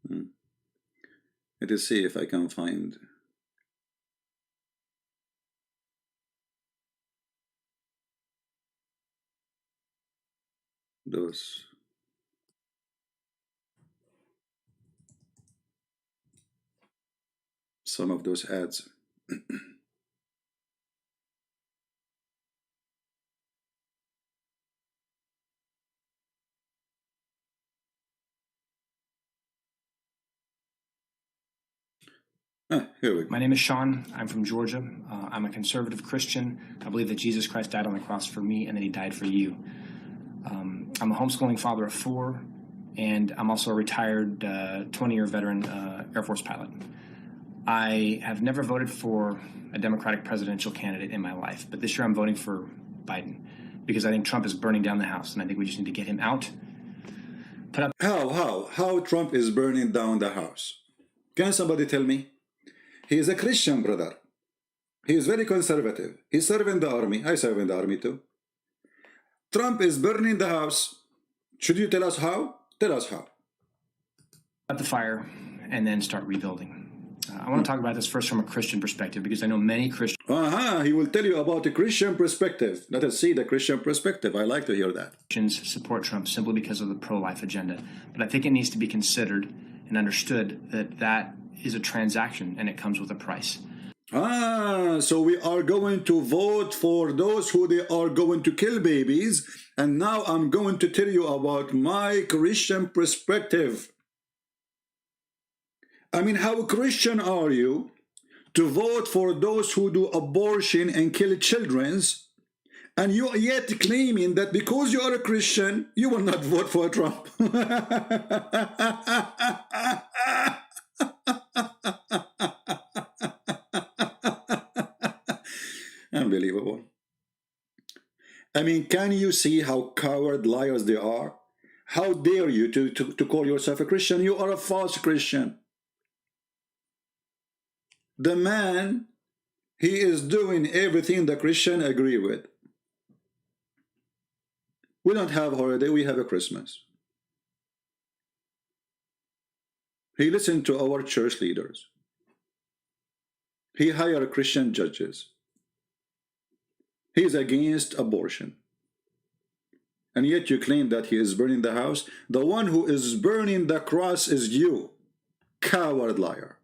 C: Let us see if I can find those. Some of those ads. Here we go.
Q: My name is Sean. I'm from Georgia. I'm a conservative Christian. I believe that Jesus Christ died on the cross for me and that he died for you. I'm a homeschooling father of 4, and I'm also a retired 20-year veteran Air Force pilot. I have never voted for a Democratic presidential candidate in my life, but this year I'm voting for Biden because I think Trump is burning down the house, and I think we just need to get him out.
C: How Trump is burning down the house? Can somebody tell me? He is a Christian, brother. He is very conservative. He's serving the army. I serve in the army too. Trump is burning the house. Should you tell us how? Tell us how.
Q: Put the fire and then start rebuilding. I want to talk about this first from a Christian perspective because I know many Christians.
C: He will tell you about the Christian perspective. Let us see the Christian perspective. I like to hear that.
Q: Christians support Trump simply because of the pro-life agenda. But I think it needs to be considered and understood that that is a transaction and it comes with a price.
C: So we are going to vote for those who they are going to kill babies. And now I'm going to tell you about my Christian perspective. I mean, how Christian are you to vote for those who do abortion and kill children, and you are yet claiming that because you are a Christian, you will not vote for Trump? Unbelievable. I mean, can you see how coward liars they are? How dare you to call yourself a Christian? You are a false Christian. The man, he is doing everything the Christian agree with. We don't have holiday, we have a Christmas. He listened to our church leaders. He hired Christian judges. He is against abortion. And yet you claim that he is burning the house. The one who is burning the cross is you, coward liar.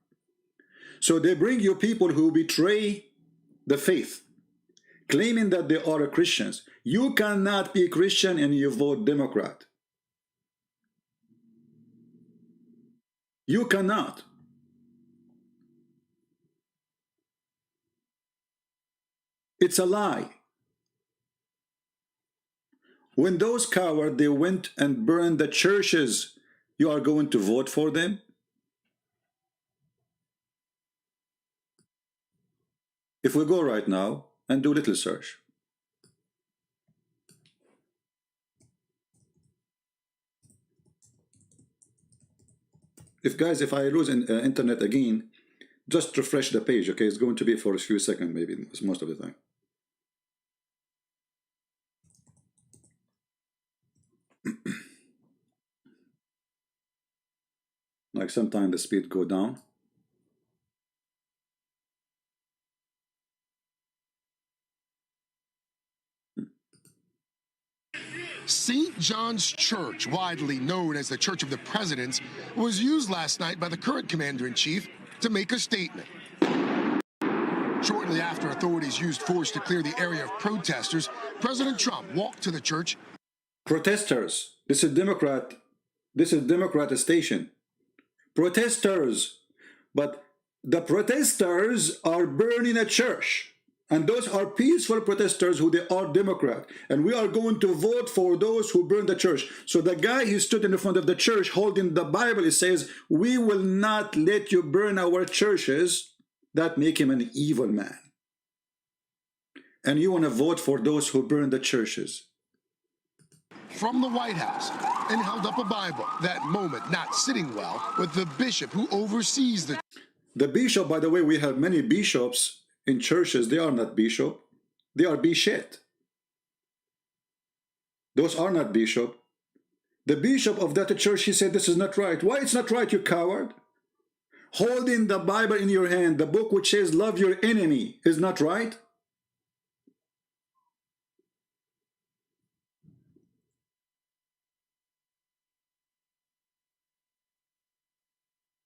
C: So they bring you people who betray the faith, claiming that they are Christians. You cannot be Christian and you vote Democrat. You cannot. It's a lie. When those cowards, they went and burned the churches, you are going to vote for them? If we go right now and do a little search. If I lose internet again, just refresh the page, okay? It's going to be for a few seconds, maybe most of the time. Like sometimes the speed go down.
R: St. John's Church, widely known as the Church of the Presidents, was used last night by the current commander-in-chief to make a statement. Shortly after authorities used force to clear the area of protesters, President Trump walked to the church.
C: Protesters. This is Democrat station. Protesters. But the protesters are burning a church. And those are peaceful protesters who they are Democrat. And we are going to vote for those who burn the church. So the guy who stood in the front of the church holding the Bible, it says, we will not let you burn our churches. That make him an evil man. and you want to vote for those who burn the churches.
R: From the White House, and held up a Bible, that moment not sitting well with the bishop who oversees the...
C: The bishop, by the way, we have many bishops in churches. They are not bishop. They are bishet. Those are not bishop. The bishop of that church, he said, this is not right. Why it's not right, you coward? Holding the Bible in your hand, the book which says love your enemy, is not right?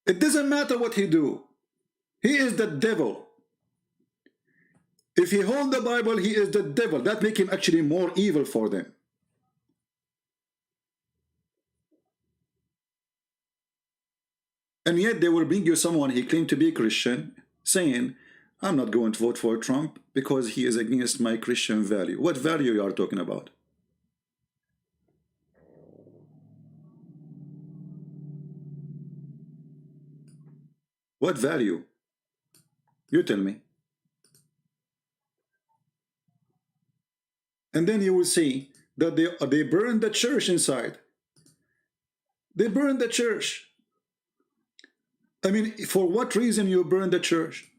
C: It doesn't matter what he do. He is the devil. If he hold the Bible, he is the devil. That make him actually more evil for them. And yet they will bring you someone, he claimed to be Christian, saying, I'm not going to vote for Trump because he is against my Christian value. What value you are talking about? What value? You tell me. And then you will see that they burned the church inside. They burned the church. I mean, for what reason you burn the church?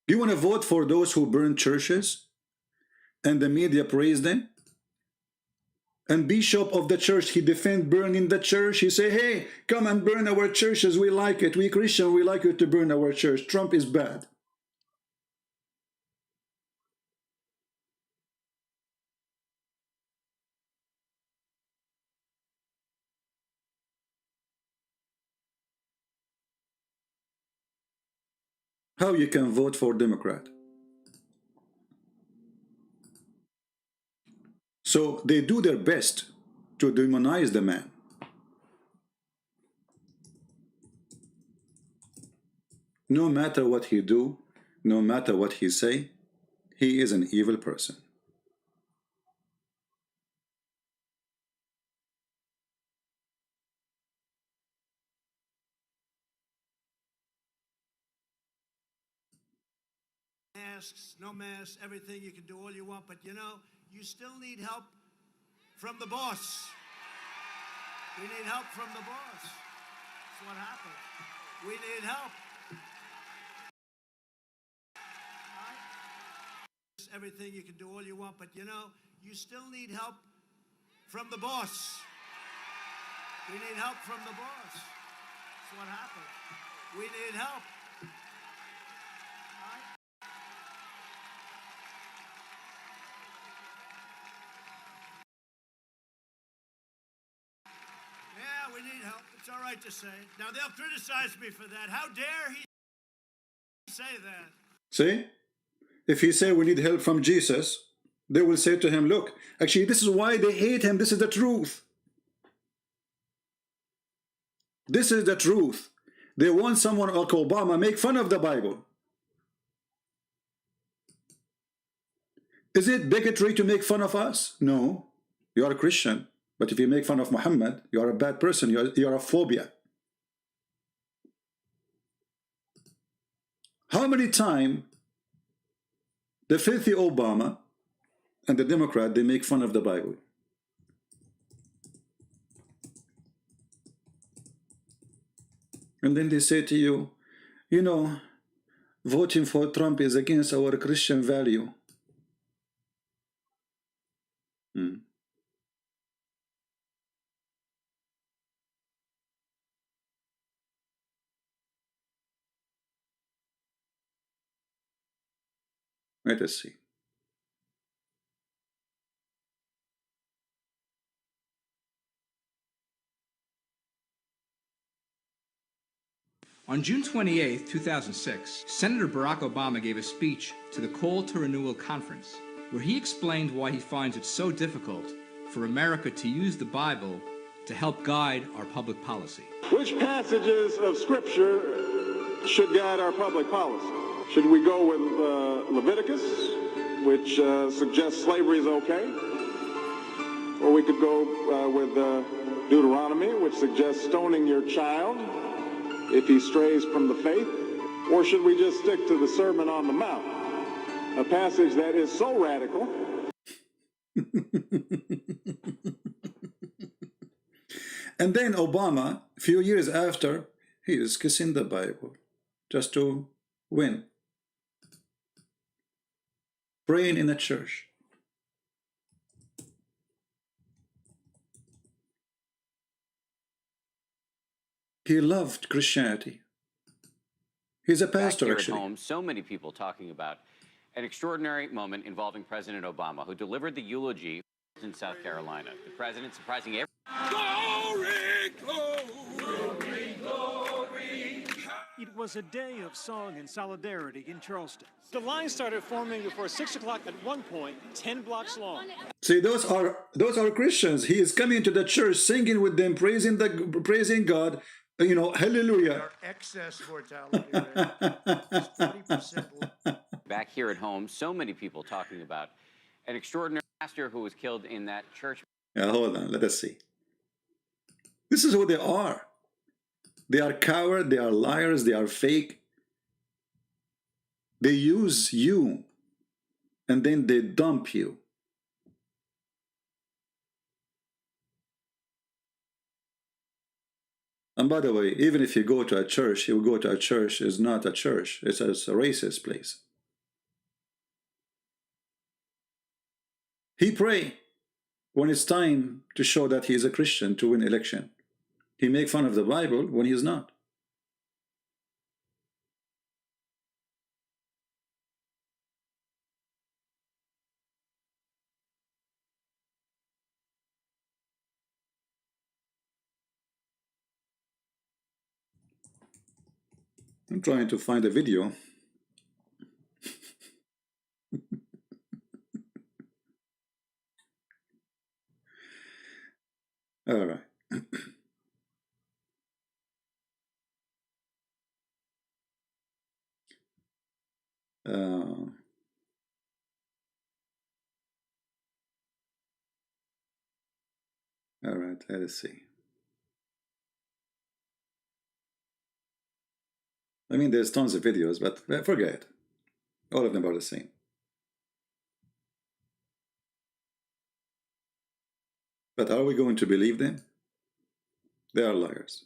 C: Do you want to vote for those who burn churches and the media praise them? And bishop of the church, he defend burning the church. He say, hey, come and burn our churches. We like it. We Christian, we like it to burn our church. Trump is bad. How you can vote for Democrat? So they do their best to demonize the man. No matter what he do, no matter what he say, he is an evil person.
E: Masks, no masks, everything, you can do all you want, but you know, you still need help from the boss. We need help from the boss. That's what happened. We need help. Right? Everything, you can do all you want, but you know, you still need help from the boss. We need help from the boss. That's what happened. We need help. We need help. It's all right to say it. Now, they'll criticize me for that. How dare he say that?
C: See? If he say we need help from Jesus, they will say to him, look, actually, this is why they hate him. This is the truth. This is the truth. They want someone like Obama make fun of the Bible. Is it bigotry to make fun of us? No. You are a Christian. But if you make fun of Muhammad, you are a bad person. You are a phobia. How many times the filthy Obama and the Democrat, they make fun of the Bible? And then they say to you, you know, voting for Trump is against our Christian value. Let us see.
S: On June 28, 2006, Senator Barack Obama gave a speech to the Call to Renewal Conference, where he explained why he finds it so difficult for America to use the Bible to help guide our public policy.
T: Which passages of Scripture should guide our public policy? Should we go with Leviticus, which suggests slavery is okay? Or we could go with Deuteronomy, which suggests stoning your child if he strays from the faith? Or should we just stick to the Sermon on the Mount, a passage that is so radical?
C: And then Obama, a few years after, he is kissing the Bible just to win. Praying in a church. He loved Christianity. He's a pastor,
U: Back here
C: actually.
U: At home, so many people talking about an extraordinary moment involving President Obama, who delivered the eulogy in South Carolina. The president surprising everyone.
N: Glory, glory, glory.
V: It was a day of song and solidarity in Charleston. The line started forming before 6 o'clock at one point, 10 blocks long.
C: See, those are Christians. He is coming to the church, singing with them, praising God. You know, hallelujah.
W: Our excess mortality rate is 20%.
U: Back here at home, so many people talking about an extraordinary pastor who was killed in that church.
C: Yeah, hold on, let us see. This is who they are. They are cowards, they are liars, they are fake. They use you and then they dump you. And by the way, even if you go to a church, you go to a church is not a church. It's a racist place. He pray when it's time to show that he is a Christian to win election. He make fun of the Bible when he is not. I'm trying to find a video. All right. All right, let us see. I mean, there's tons of videos, but forget it. All of them are the same. But are we going to believe them? They are liars.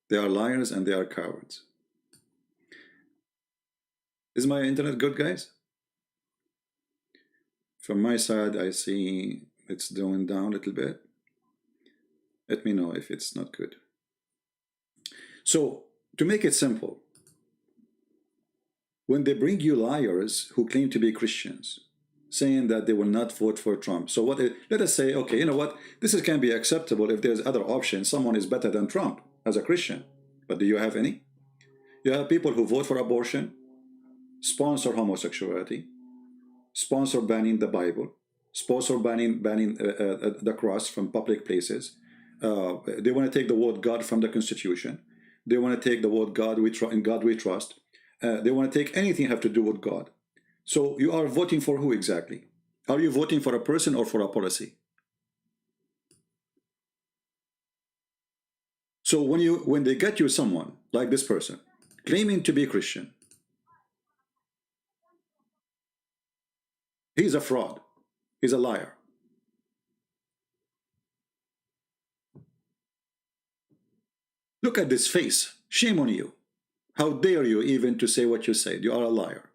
C: They are liars and they are cowards. Is my internet good, guys? From my side, I see it's going down a little bit. Let me know if it's not good. So, to make it simple, when they bring you liars who claim to be Christians, saying that they will not vote for Trump. So let us say, okay, you know what? This can be acceptable if there's other options. Someone is better than Trump as a Christian. But do you have any? You have people who vote for abortion, sponsor homosexuality, sponsor banning the Bible, sponsor banning the cross from public places. They want to take the word God from the Constitution. They want to take the word God, in God we trust. They want to take anything have to do with God. So you are voting for who exactly? Are you voting for a person or for a policy? So when they get you someone like this person claiming to be Christian, he's a fraud. He's a liar. Look at this face. Shame on you. How dare you even to say what you said? You are a liar.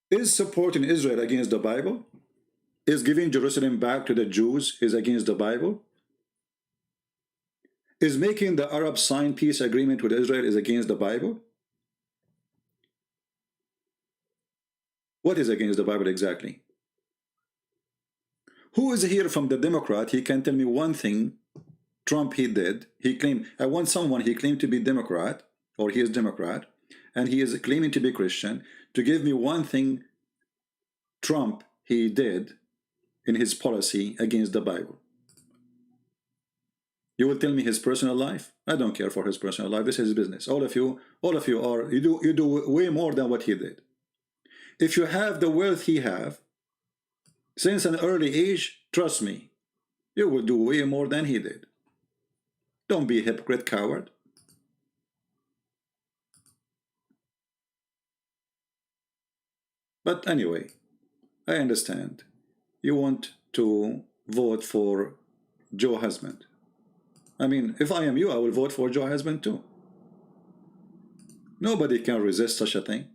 C: Is supporting Israel against the Bible? Is giving Jerusalem back to the Jews is against the Bible? Is making the Arabs sign peace agreement with Israel is against the Bible? What is against the Bible exactly? Who is here from the Democrat? He can tell me one thing Trump he did. He claimed, I want someone he claimed to be Democrat, or he is Democrat, and he is claiming to be Christian, to give me one thing Trump he did in his policy against the Bible. You will tell me his personal life? I don't care for his personal life. This is his business. All of you are, you do way more than what he did. If you have the wealth he have, since an early age, trust me, you will do way more than he did. Don't be a hypocrite coward. But anyway, I understand. You want to vote for Joe husband. I mean, if I am you, I will vote for Joe husband too. Nobody can resist such a thing.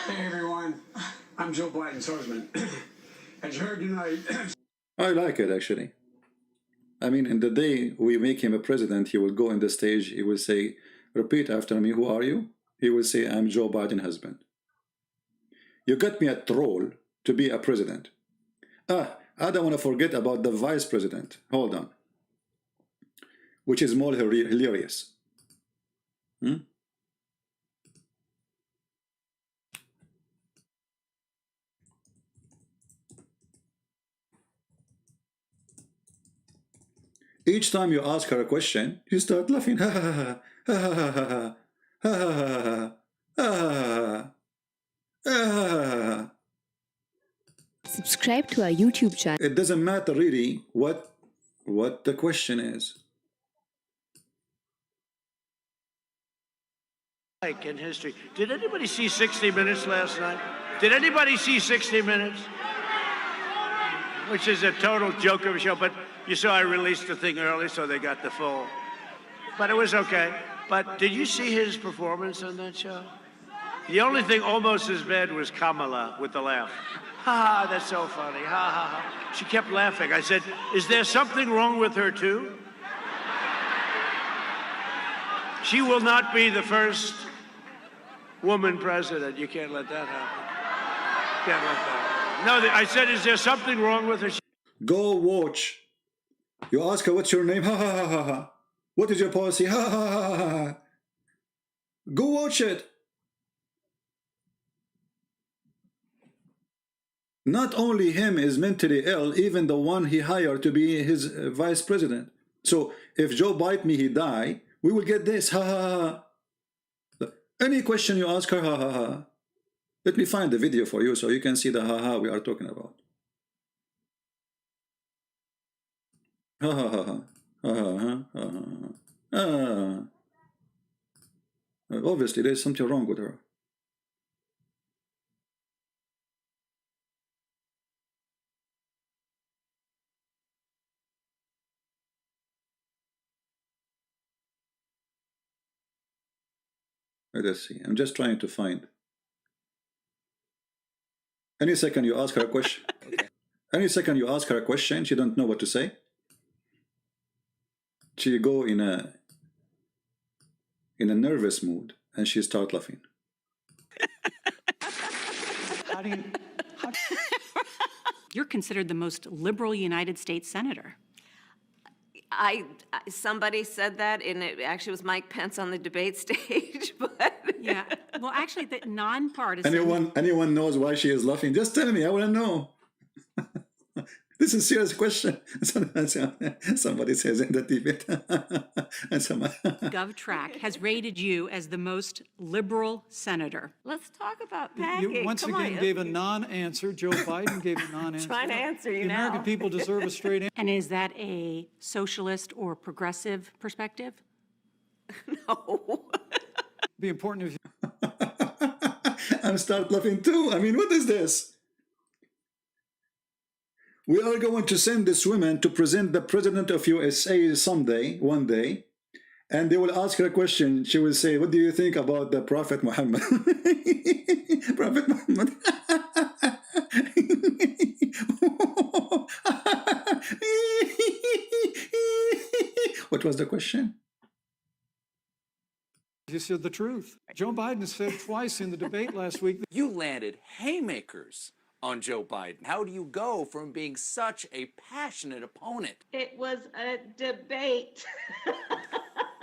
B: Hey everyone, I'm Joe Biden's husband. As you heard tonight,
C: I like it actually. I mean, in the day we make him a president, he will go on the stage, he will say, repeat after me, who are you? He will say, I'm Joe Biden's husband. You got me a troll to be a president. I don't want to forget about the vice president. Hold on. Which is more hilarious. Each time you ask her a question, you start laughing. Ha ha ha ha ha ha ha ha ha.
A: Subscribe to our YouTube channel.
C: It doesn't matter really what the question is.
E: Like in history. Did anybody see 60 Minutes last night? Did anybody see 60 Minutes? Which is a total joke of a show, but you saw I released the thing early, so they got the full. But it was okay. But did you see his performance on that show? The only thing almost as bad was Kamala with the laugh. Ha ha, that's so funny. Ha ha ha. She kept laughing. I said, is there something wrong with her too? She will not be the first woman president. You can't let that happen. Can't let that. No, I said, is there something wrong with her?
C: Go watch. You ask her, what's your name? Ha ha ha ha ha. What is your policy? Ha ha ha ha ha. Go watch it. Not only him is mentally ill, even the one he hired to be his vice president. So if Joe bite me, he die, we will get this. Ha ha ha. Any question you ask her, ha ha ha. Let me find the video for you so you can see the ha ha we are talking about. Ha ha ha ha. Ha ha ha ha. Obviously, there's something wrong with her. Let us see. I'm just trying to find. Any second you ask her a question. Okay. Any second you ask her a question, she don't know what to say. She go in a nervous mood and she start laughing.
A: You're considered the most liberal United States senator.
M: Somebody said that, and it actually was Mike Pence on the debate stage. But
A: yeah, well, actually, the nonpartisan.
C: Anyone knows why she is laughing? Just tell me. I want to know. This is a serious question. Somebody says in the debate.
A: GovTrack has rated you as the most liberal senator.
M: Let's talk about packing.
D: You once again gave a non-answer. Joe Biden gave a non-answer.
M: Trying to answer you
D: the
M: now.
D: The American people deserve a straight answer.
A: And is that a socialist or progressive perspective?
M: No.
D: Be important if you...
C: I'm start laughing too. I mean, what is this? We are going to send this woman to present the president of USA one day, and they will ask her a question. She will say, what do you think about the Prophet Muhammad? Prophet Muhammad. What was the question?
D: You said the truth. Joe Biden said twice in the debate last week.
F: You landed haymakers on Joe Biden. How do you go from being such a passionate opponent?
L: It was a debate.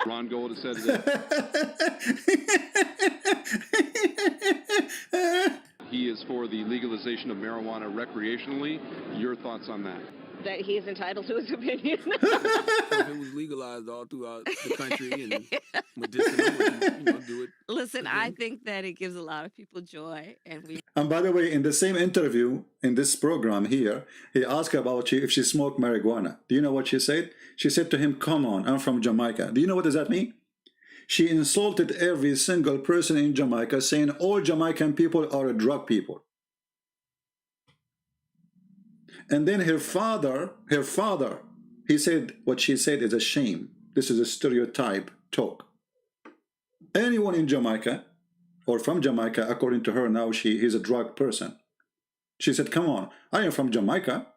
X: Ron Gold has said that he is for the legalization of marijuana recreationally. Your thoughts on that?
M: that he is entitled to his opinion.
N: If it was legalized all throughout the country and medicinal, do it.
M: Listen, I think that it gives a lot of people joy, and we.
C: And by the way, in the same interview in this program here, he asked about if she smoked marijuana. Do you know what she said? She said to him, "Come on, I'm from Jamaica." Do you know what does that mean? She insulted every single person in Jamaica, saying all Jamaican people are drug people. And then her father, he said what she said is a shame. This is a stereotype talk. Anyone in Jamaica or from Jamaica, according to her now, he's a drug person. She said, come on, I am from Jamaica.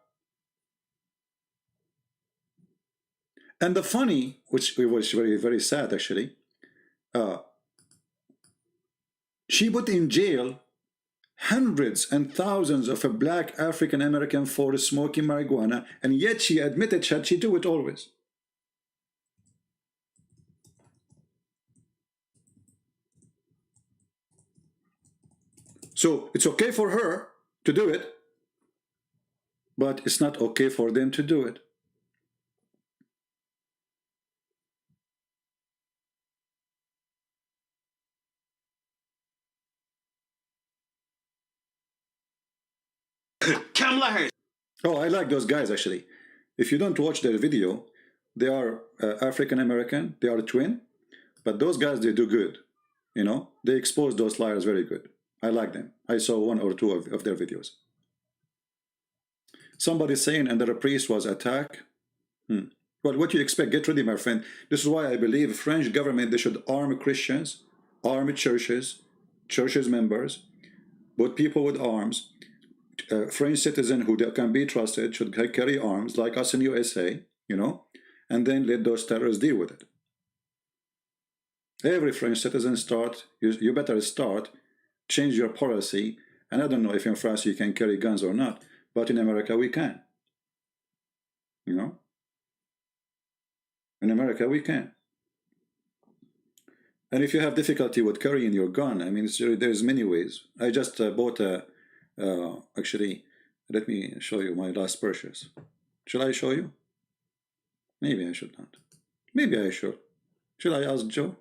C: And the funny, which was very, very sad actually, she put in jail hundreds and thousands of black African American for smoking marijuana, and yet she admitted that she do it always. So it's okay for her to do it, but it's not okay for them to do it. Oh, I like those guys actually. If you don't watch their video, they are African American, they are twin, but those guys, they do good. You know, they expose those liars very good. I like them. I saw one or two of their videos. Somebody saying under a priest was attacked. Well, what do you expect? Get ready, my friend. This is why I believe French government, they should arm Christians, arm churches, members, put people with arms. French citizen who can be trusted should carry arms like us in USA, you know, and then let those terrorists deal with it. Every French citizen you better change your policy. And I don't know if in France you can carry guns or not, but in America we can. You know, in America we can. And if you have difficulty with carrying your gun, I mean, there's many ways. I just bought a actually, let me show you my last purchase. Shall I show you? Maybe I should not. Maybe I should. Should I ask Joe?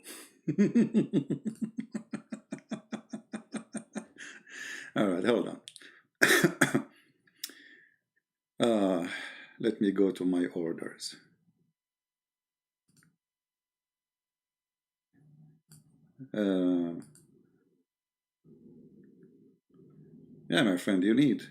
C: All right, hold on. Let me go to my orders. Yeah, my friend, you need.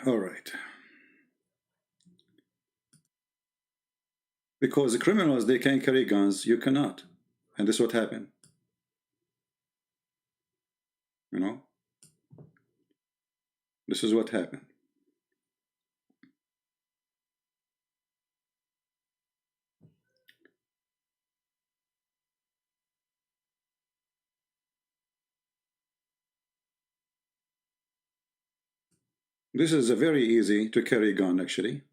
C: All right. Because the criminals, they can carry guns, you cannot. And this is what happened. You know? This is what happened. This is a very easy to carry gun actually.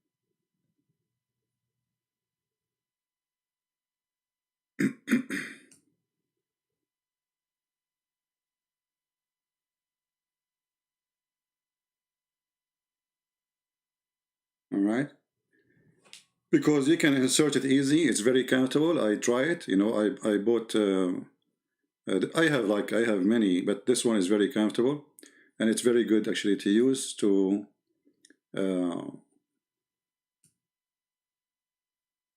C: All right, because you can insert it easy. It's very comfortable. I try it. You know, I bought. I have many, but this one is very comfortable, and it's very good actually to use to.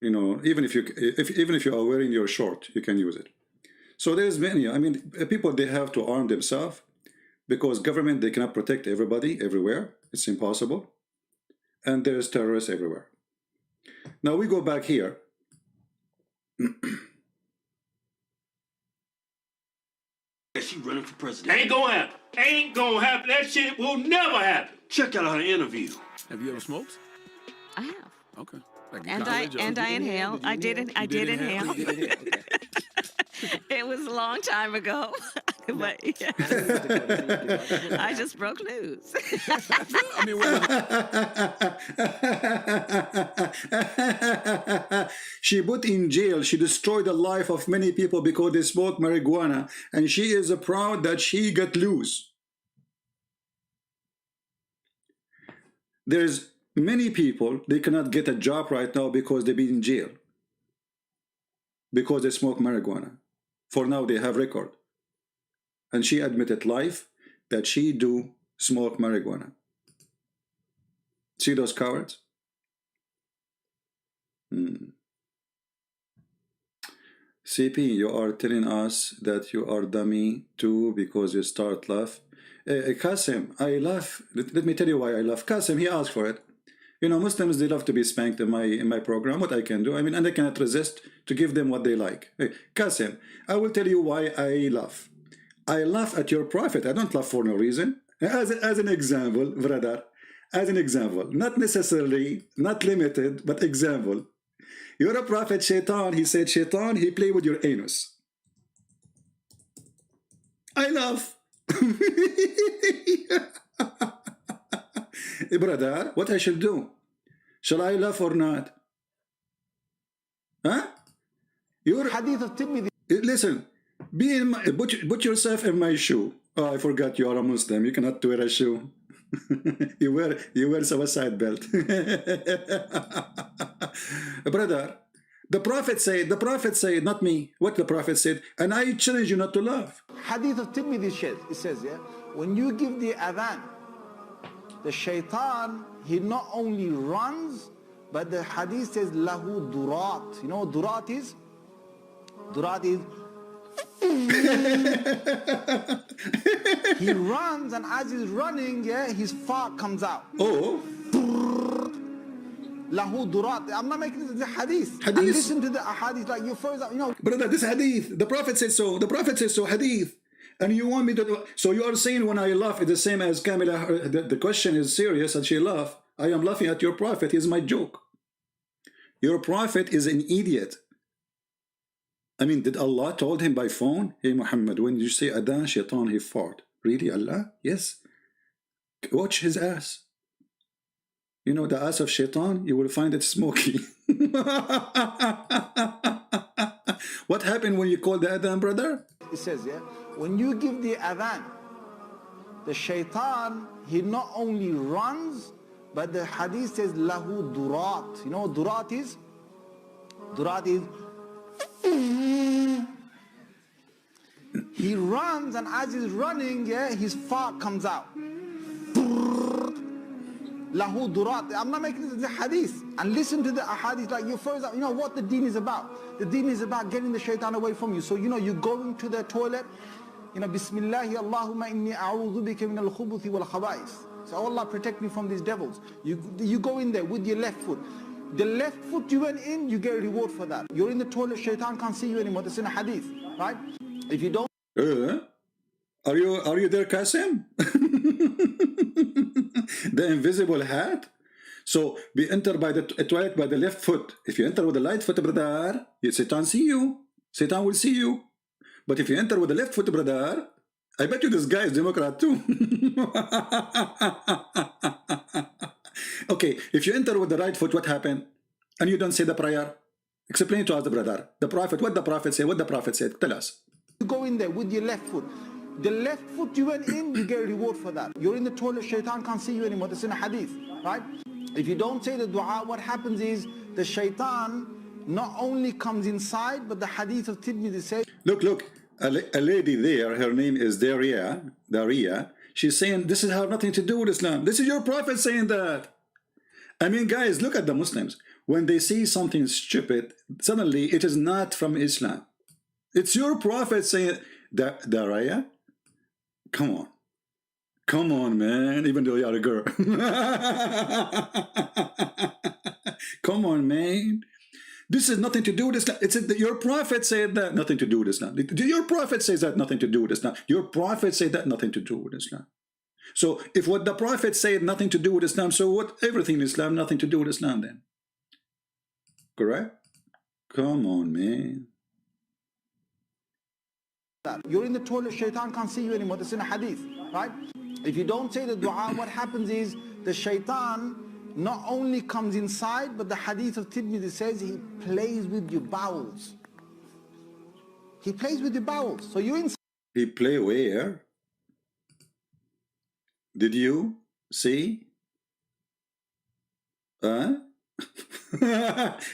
C: You know, even if you are wearing your short, you can use it. So there's many. I mean, people, they have to arm themselves because government, they cannot protect everybody everywhere. It's impossible. And there's terrorists everywhere. Now we go back here.
G: She running for president. Ain't gonna happen. Ain't gonna happen. That shit will never happen. Check out her interview.
N: Have you ever smoked?
M: I have.
N: Okay. Like
M: And I inhale. I did inhale.
N: Okay.
M: It was a long time ago. But, yeah. I just broke news.
N: I mean,
C: she put in jail, she destroyed the life of many people because they smoked marijuana, and she is proud that she got loose. There's many people, they cannot get a job right now because they've been in jail because they smoke marijuana. For now they have record, and she admitted live that she do smoke marijuana. See those cowards? CP, you are telling us that you are dummy too because you start laugh. Qasim, I laugh. Let me tell you why I laugh. Qasim, he asked for it. You know, Muslims, they love to be spanked in my program. What I can do, I mean, and I cannot resist to give them what they like. Hey, Qasim, I will tell you why I laugh. I laugh at your prophet. I don't laugh for no reason. As an example, brother, as an example, not necessarily, not limited, but example. You're a prophet, Shaitan. He said, Shaitan, he played with your anus. I laugh. Brother, what I should do? Shall I laugh or not? Huh? You're hadith of Tirmidhi. Listen, be in my, put yourself in my shoe. Oh, I forgot you are a Muslim. You cannot wear a shoe. you wear suicide belt. Brother, the prophet said, not me. What the prophet said, and I challenge you not to laugh.
H: Hadith of Tirmidhi it says, yeah, when you give the adhan, the shaitan, he not only runs, but the hadith says, lahu durat. You know what durat is? Durat is he runs, and as he's running, yeah, his fart comes out.
C: Oh.
H: Lahu durat. I'm not making this a hadith.
C: Hadith.
H: And listen to the hadith, like you first, you know.
C: Brother, this hadith, the prophet says so. The prophet says so, hadith. And you want me to do, so you are saying when I laugh, it's the same as Kamila, the question is serious and she laugh. I am laughing at your prophet, he's my joke. Your prophet is an idiot. I mean, did Allah told him by phone, hey Muhammad, when you say adhan, shaitan, he fart. Really, Allah? Yes. Watch his ass. You know, the ass of shaitan, you will find it smoky. What happened when you call the adhan, brother?
H: It says, yeah, when you give the adhan, the shaitan, he not only runs, but the hadith says, lahu durat. You know what durat is? Durat is he runs, and as he's running, yeah, his fart comes out. Lahu durat. I'm not making this a hadith. And listen to the hadith, like you first, you know what the deen is about. The deen is about getting the shaitan away from you. So, you know, you go into the toilet, you know, Bismillahi Allahumma inni a'udhu bika min al-khubuthi wal khaba'is. So, Allah protect me from these devils. You go in there with your left foot. The left foot you went in, you get a reward for that. You're in the toilet, shaitan can't see you anymore. That's in a hadith, right? If you don't...
C: Are you there, Qasim? The invisible hat? So, we enter by the toilet by the left foot. If you enter with the right foot, brother, Satan see you. Satan will see you. But if you enter with the left foot, brother, I bet you this guy is Democrat too. Okay, if you enter with the right foot, what happened? And you don't say the prayer. Explain to us, brother. The prophet, what the prophet said, what the prophet said. Tell us.
H: You go in there with your left foot. The left foot you went in, you get a reward for that. You're in the toilet, shaitan can't see you anymore. That's in a hadith, right? If you don't say the dua, what happens is the shaitan not only comes inside, but the hadith of Tirmidhi says...
C: Look, a lady there, her name is Daria. She's saying, this has nothing to do with Islam. This is your prophet saying that. I mean, guys, look at the Muslims. When they see something stupid, suddenly it is not from Islam. It's your prophet saying, Daria, come on, man, even though you're a girl. Come on, man. This has nothing to do with Islam. It's your prophet said that, nothing to do with Islam. Your prophet says that, nothing to do with Islam. Your prophet said that, nothing to do with Islam. So if what the prophet said, nothing to do with Islam, so what everything in Islam, nothing to do with Islam then? Correct? Come on, man.
H: that. You're in the toilet, shaitan can't see you anymore. That's in a hadith, right? If you don't say the dua, what happens is the shaitan not only comes inside, but the hadith of Tirmidhi says he plays with your bowels. He plays with your bowels. So you're inside.
C: He play where? Did you see?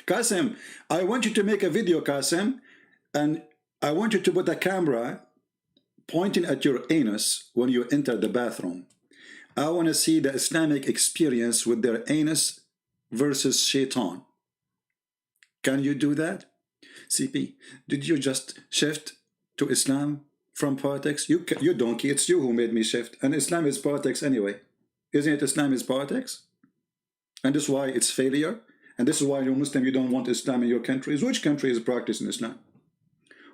C: Qasim, I want you to make a video, Qasim, and I want you to put a camera pointing at your anus when you enter the bathroom. I want to see the Islamic experience with their anus versus shaitan. Can you do that? CP, did you just shift to Islam from politics? You donkey, it's you who made me shift. And Islam is politics anyway. Isn't it? Islam is politics? And this is why it's failure. And this is why you're Muslim, you don't want Islam in your countries. Which country is practicing Islam?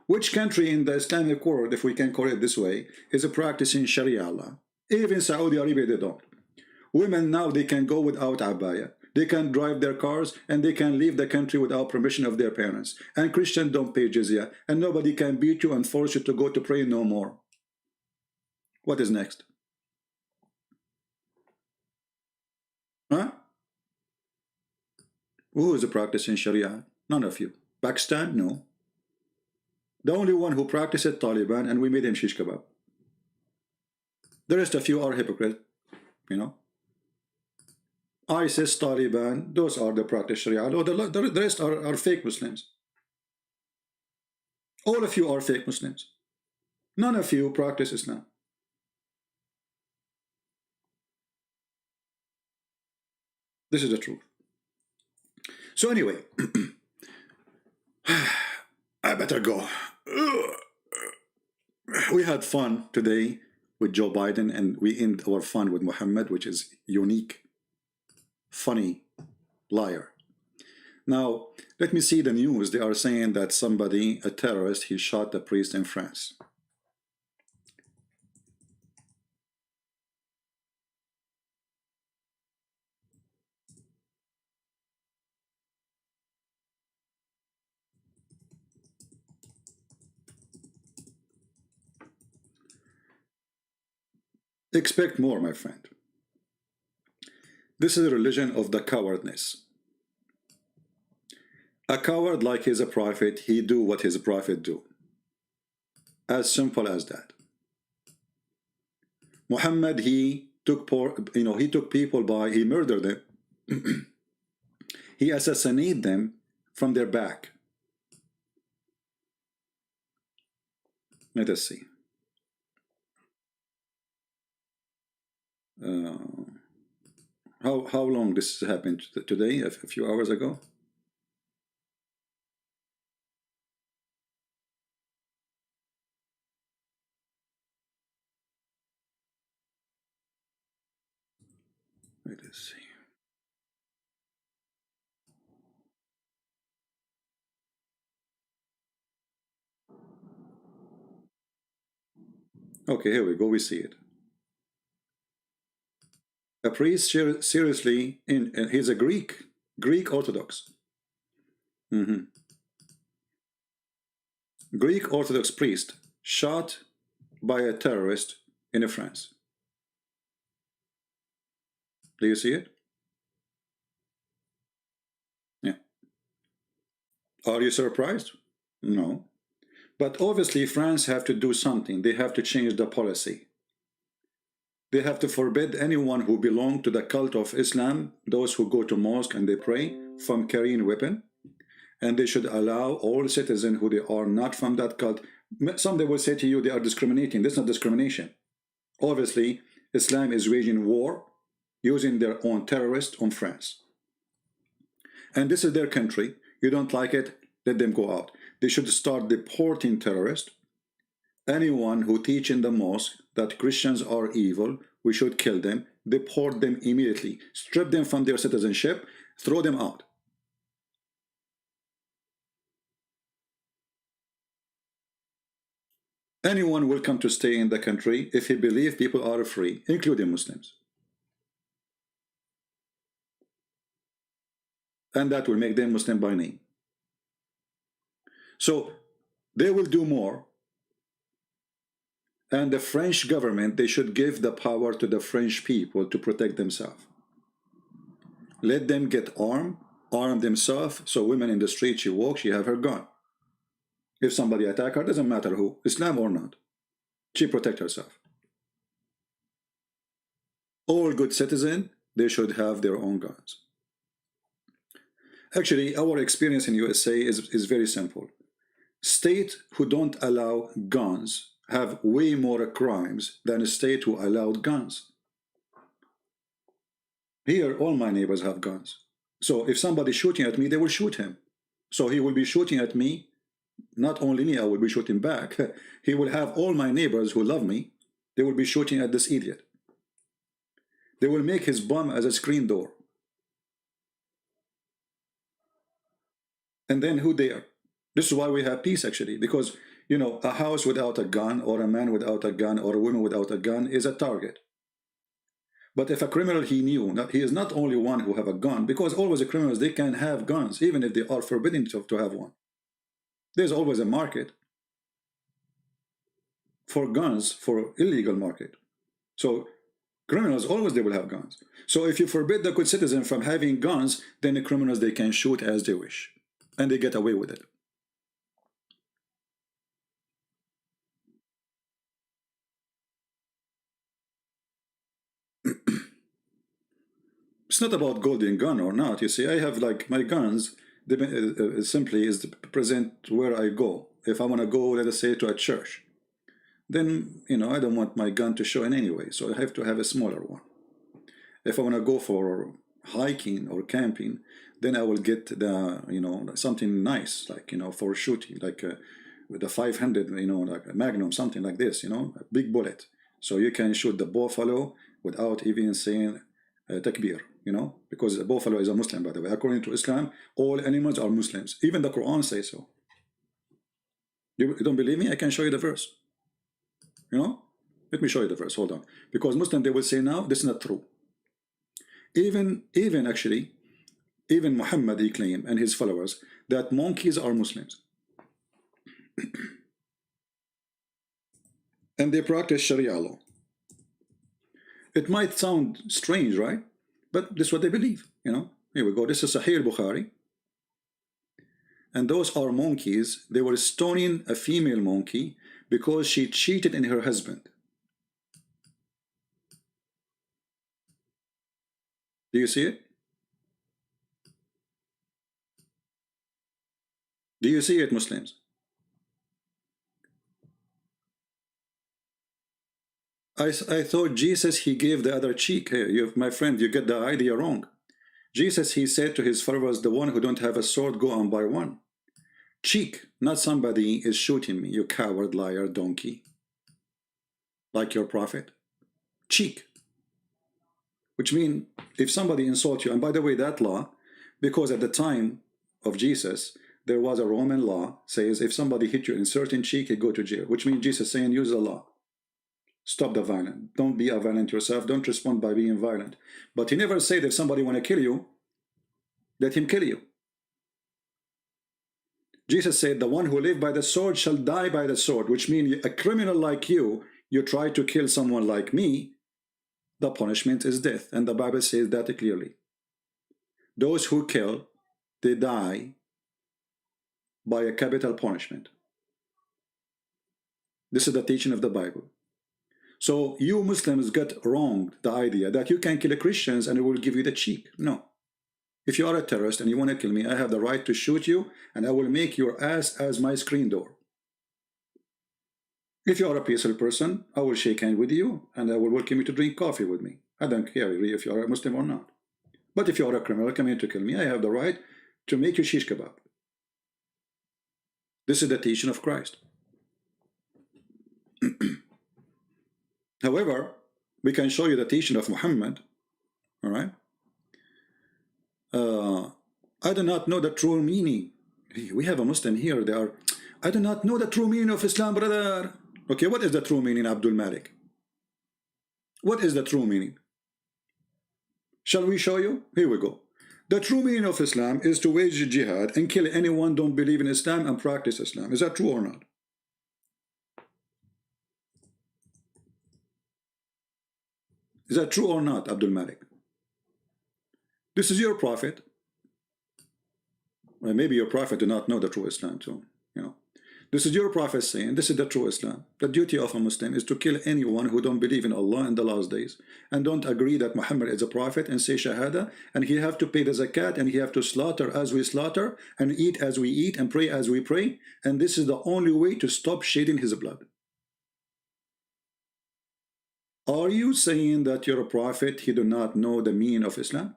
C: Which country in the Islamic world, if we can call it this way, is practicing Sharia law? Even Saudi Arabia, they don't. Women now, they can go without abaya. They can drive their cars and they can leave the country without permission of their parents. And Christians don't pay jizya. And nobody can beat you and force you to go to pray no more. What is next? Huh? Who is practicing Sharia? None of you. Pakistan? No. The only one who practiced Taliban, and we made him shish kebab. The rest of you are hypocrites, you know. ISIS, Taliban, those are the practice Sharia law. The rest are fake Muslims. All of you are fake Muslims. None of you practice Islam. This is the truth. So anyway, I better go. We had fun today with Joe Biden, and we end our fun with Mohammed, which is unique, funny, liar. Now, let me see the news. They are saying that somebody, a terrorist, he shot a priest in France. Expect more, my friend. This is a religion of the cowardness. A coward, like he's a prophet, he do what his prophet do. As simple as that. Muhammad, he took people by, he murdered them. He assassinated them from their back. Let us see. How long this happened today? A few hours ago? Let us see. Okay, here we go. We see it. A priest, seriously, he's a Greek Orthodox. Greek Orthodox priest shot by a terrorist in France. Do you see it? Yeah. Are you surprised? No. But obviously France have to do something. They have to change the policy. They have to forbid anyone who belongs to the cult of Islam, those who go to mosque and they pray, from carrying a weapon. And they should allow all citizens who they are not from that cult. Some they will say to you they are discriminating. That's not discrimination. Obviously, Islam is waging war using their own terrorists on France. And this is their country. You don't like it, let them go out. They should start deporting terrorists. Anyone who teach in the mosque that Christians are evil, we should kill them, deport them immediately, strip them from their citizenship, throw them out. Anyone welcome to stay in the country if he believes people are free, including Muslims. And that will make them Muslim by name. So they will do more And the French government, they should give the power to the French people to protect themselves. Let them get armed, arm themselves, so women in the street, she walks, she have her gun. If somebody attack her, doesn't matter who, Islam or not, she protect herself. All good citizens, they should have their own guns. Actually, our experience in USA is very simple. States who don't allow guns have way more crimes than a state who allowed guns. Here, all my neighbors have guns. So if somebody's shooting at me, they will shoot him. So he will be shooting at me. Not only me, I will be shooting back. He will have all my neighbors who love me. They will be shooting at this idiot. They will make his bum as a screen door. And then who dare? This is why we have peace, actually, because, you know, a house without a gun, or a man without a gun, or a woman without a gun is a target. But if a criminal, he knew that he is not only one who have a gun, because always the criminals, they can have guns, even if they are forbidden to have one. There's always a market for guns, for illegal market. So criminals, always they will have guns. So if you forbid the good citizen from having guns, then the criminals, they can shoot as they wish. And they get away with it. It's not about golden gun or not. You see, I have like my guns, simply is to present where I go. If I want to go, let us say, to a church, then, you know, I don't want my gun to show in any way. So I have to have a smaller one. If I want to go for hiking or camping, then I will get the, you know, something nice, like, you know, for shooting, like with the 500, you know, like a Magnum, something like this, you know, a big bullet. So you can shoot the buffalo without even saying takbir, you know, because the buffalo is a Muslim, by the way. According to Islam, all animals are Muslims. Even the Quran says so. You don't believe me? I can show you the verse. You know, let me show you the verse. Hold on, because Muslims, they will say now this is not true. Even Muhammad, he claimed, and his followers, that monkeys are Muslims. And they practice Sharia law. It might sound strange, right? But this is what they believe, you know. Here we go. This is Sahih Bukhari. And those are monkeys. They were stoning a female monkey because she cheated in her husband. Do you see it? Do you see it, Muslims? I thought Jesus, he gave the other cheek. Hey, my friend, you get the idea wrong. Jesus, he said to his followers, the one who don't have a sword, go and buy one. Cheek, not somebody is shooting me, you coward, liar, donkey. Like your prophet. Cheek. Which means, if somebody insults you, and by the way, that law, because at the time of Jesus, there was a Roman law, says if somebody hit you in certain cheek, you go to jail. Which means Jesus saying, use the law. Stop the violence. Don't be a violent yourself. Don't respond by being violent. But he never said if somebody want to kill you, let him kill you. Jesus said, the one who lives by the sword shall die by the sword, which means a criminal like you try to kill someone like me, the punishment is death. And the Bible says that clearly. Those who kill, they die by a capital punishment. This is the teaching of the Bible. So you Muslims got wrong the idea that you can kill Christians and it will give you the cheek. No. If you are a terrorist and you want to kill me, I have the right to shoot you and I will make your ass as my screen door. If you are a peaceful person, I will shake hands with you and I will welcome you to drink coffee with me. I don't care if you are a Muslim or not. But if you are a criminal coming to kill me, I have the right to make you shish kebab. This is the teaching of Christ. However, we can show you the teaching of Muhammad. All right. I do not know the true meaning. We have a Muslim here. I do not know the true meaning of Islam, brother. Okay, what is the true meaning, Abdul Malik? What is the true meaning? Shall we show you? Here we go. The true meaning of Islam is to wage jihad and kill anyone who don't believe in Islam and practice Islam. Is that true or not? Is that true or not, Abdul Malik? This is your prophet. Well, maybe your prophet did not know the true Islam, so, you know. This is your prophet saying, this is the true Islam. The duty of a Muslim is to kill anyone who don't believe in Allah in the last days and don't agree that Muhammad is a prophet and say Shahada, and he have to pay the zakat, and he have to slaughter as we slaughter and eat as we eat and pray as we pray, and this is the only way to stop shedding his blood. Are you saying that you're a prophet, he do not know the meaning of Islam?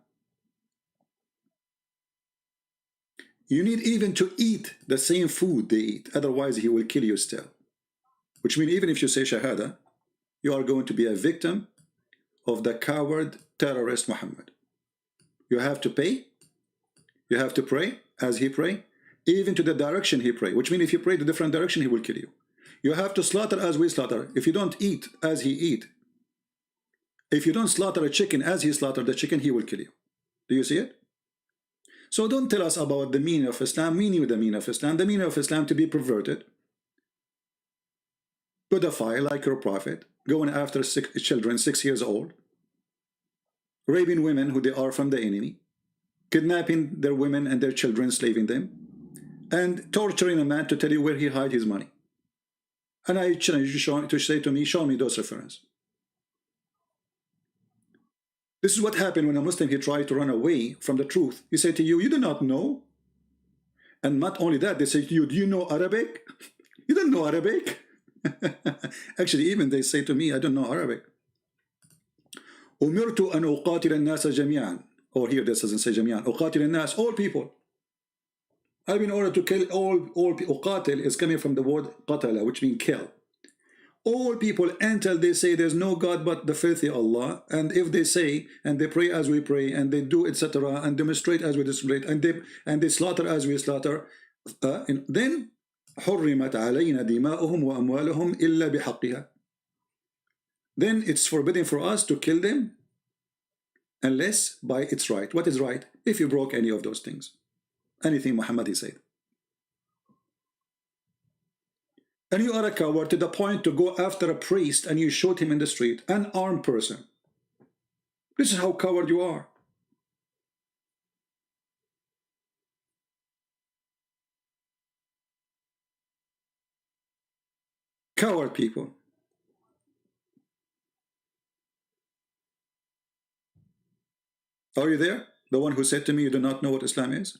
C: You need even to eat the same food they eat, otherwise he will kill you still. Which means even if you say Shahada, you are going to be a victim of the coward terrorist Muhammad. You have to pay, you have to pray as he pray, even to the direction he pray, which means if you pray to different direction, he will kill you. You have to slaughter as we slaughter. If you don't eat as he eat, if you don't slaughter a chicken as he slaughtered the chicken, he will kill you. Do you see it? So don't tell us about the meaning of Islam. We knew the meaning of Islam. The meaning of Islam to be perverted, pedophile like your prophet, going after children 6 years old, raping women who they are from the enemy, kidnapping their women and their children, slaving them, and torturing a man to tell you where he hide his money. And I challenge you to say to me, show me those references. This is what happened when a Muslim, he tried to run away from the truth. He said to you, you do not know. And not only that, they say to you, do you know Arabic? You don't know Arabic. Actually, even they say to me, I don't know Arabic. أمرت أن أقاتل الناس جميعا. Or here this doesn't say جميعا. أقاتل الناس, all people. I've been ordered to kill all people. أقاتل is coming from the word قتل, which means kill. All people until they say there's no God but the filthy Allah, and if they say and they pray as we pray and they do etc. and demonstrate as we demonstrate and they slaughter as we slaughter, then حرمت علينا دماؤهم وأموالهم إلا بحقها. Then it's forbidden for us to kill them unless by its right. What is right? If you broke any of those things, anything Muhammad he said. And you are a coward to the point to go after a priest and you shoot him in the street, an armed person. This is how coward you are. Coward people. Are you there? The one who said to me, you do not know what Islam is?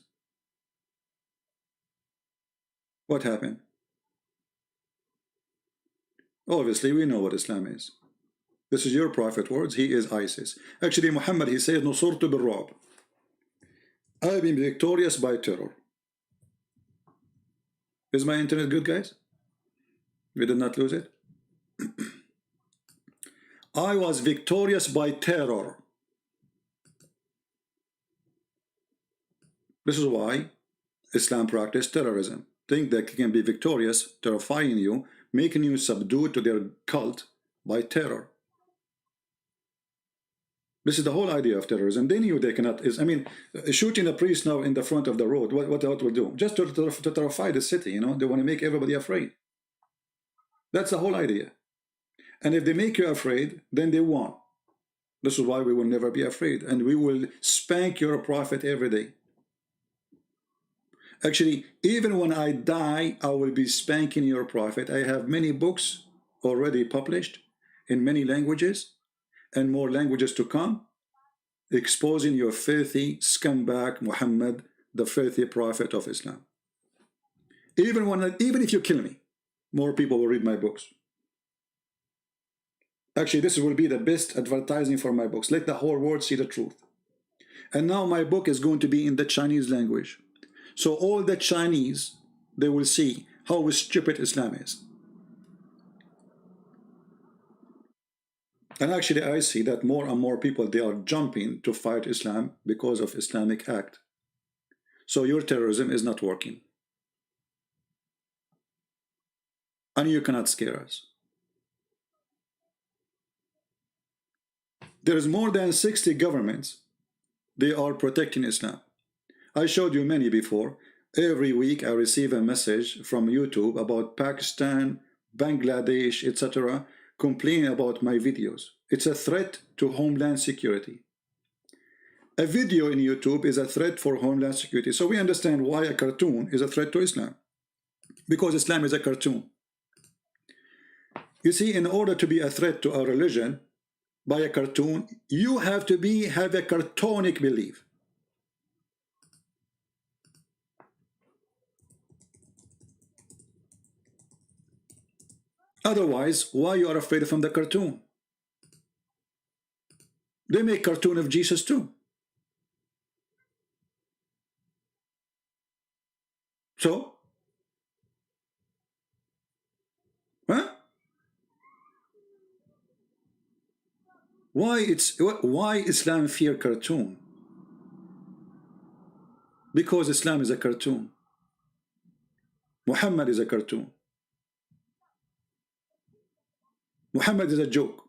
C: What happened? Obviously, we know what Islam is. This is your prophet words. He is ISIS. Actually, Muhammad, he said, نصرت بالرعب. I've been victorious by terror. Is my internet good, guys? We did not lose it? I was victorious by terror. This is why Islam practiced terrorism. Think that it can be victorious, terrifying you, making you subdued to their cult by terror. This is the whole idea of terrorism. They knew they cannot. I mean, shooting a priest now in the front of the road, what will do? Just to terrify the city, you know. They want to make everybody afraid. That's the whole idea. And if they make you afraid, then they won. This is why we will never be afraid. And we will spank your prophet every day. Actually, even when I die, I will be spanking your prophet. I have many books already published in many languages and more languages to come, exposing your filthy scumbag Muhammad, the filthy prophet of Islam. Even if you kill me, more people will read my books. Actually, this will be the best advertising for my books. Let the whole world see the truth. And now my book is going to be in the Chinese language. So all the Chinese, they will see how stupid Islam is. And actually I see that more and more people, they are jumping to fight Islam because of Islamic act. So your terrorism is not working. And you cannot scare us. There is more than 60 governments, they are protecting Islam. I showed you many before. Every week I receive a message from YouTube about Pakistan, Bangladesh, etc., complaining about my videos. It's a threat to homeland security. A video in YouTube is a threat for homeland security. So we understand why a cartoon is a threat to Islam. Because Islam is a cartoon. You see, in order to be a threat to our religion by a cartoon, you have to have a cartoonic belief. Otherwise, why you are afraid from the cartoon? They make cartoon of Jesus too. So, huh? Why Islam fear cartoon? Because Islam is a cartoon. Muhammad is a cartoon. Muhammad is a joke.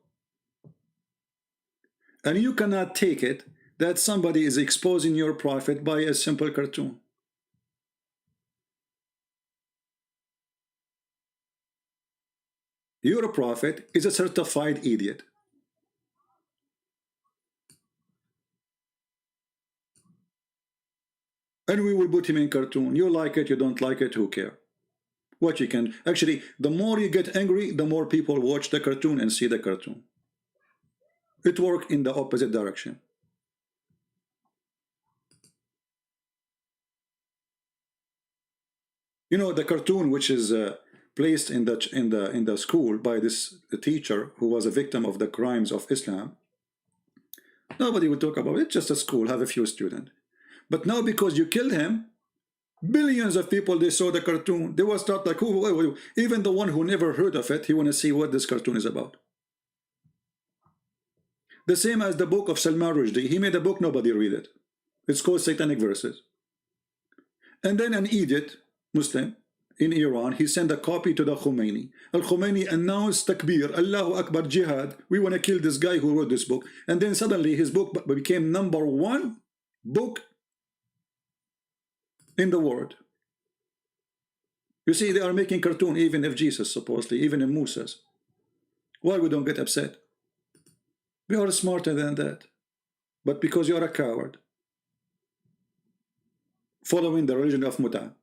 C: And you cannot take it that somebody is exposing your prophet by a simple cartoon. Your prophet is a certified idiot. And we will put him in cartoon. You like it, you don't like it, who cares? What you can, actually, the more you get angry, the more people watch the cartoon and see the cartoon. It works in the opposite direction. You know, the cartoon which is placed in the school by this teacher who was a victim of the crimes of Islam. Nobody will talk about it. It's just a school, have a few students. But now because you killed him, billions of people, they saw the cartoon. They will start like, who, even the one who never heard of it, he want to see what this cartoon is about. The same as the book of Salman Rushdie. He made a book, nobody read it. It's called Satanic Verses. And then an idiot, Muslim, in Iran, he sent a copy to the Khomeini. Al-Khomeini announced Takbir, Allahu Akbar, Jihad. We want to kill this guy who wrote this book. And then suddenly his book became #1 book in the world. You see, they are making cartoon even of Jesus, supposedly, even in Moses. Why we don't get upset? We are smarter than that. But because you are a coward, following the religion of Muta.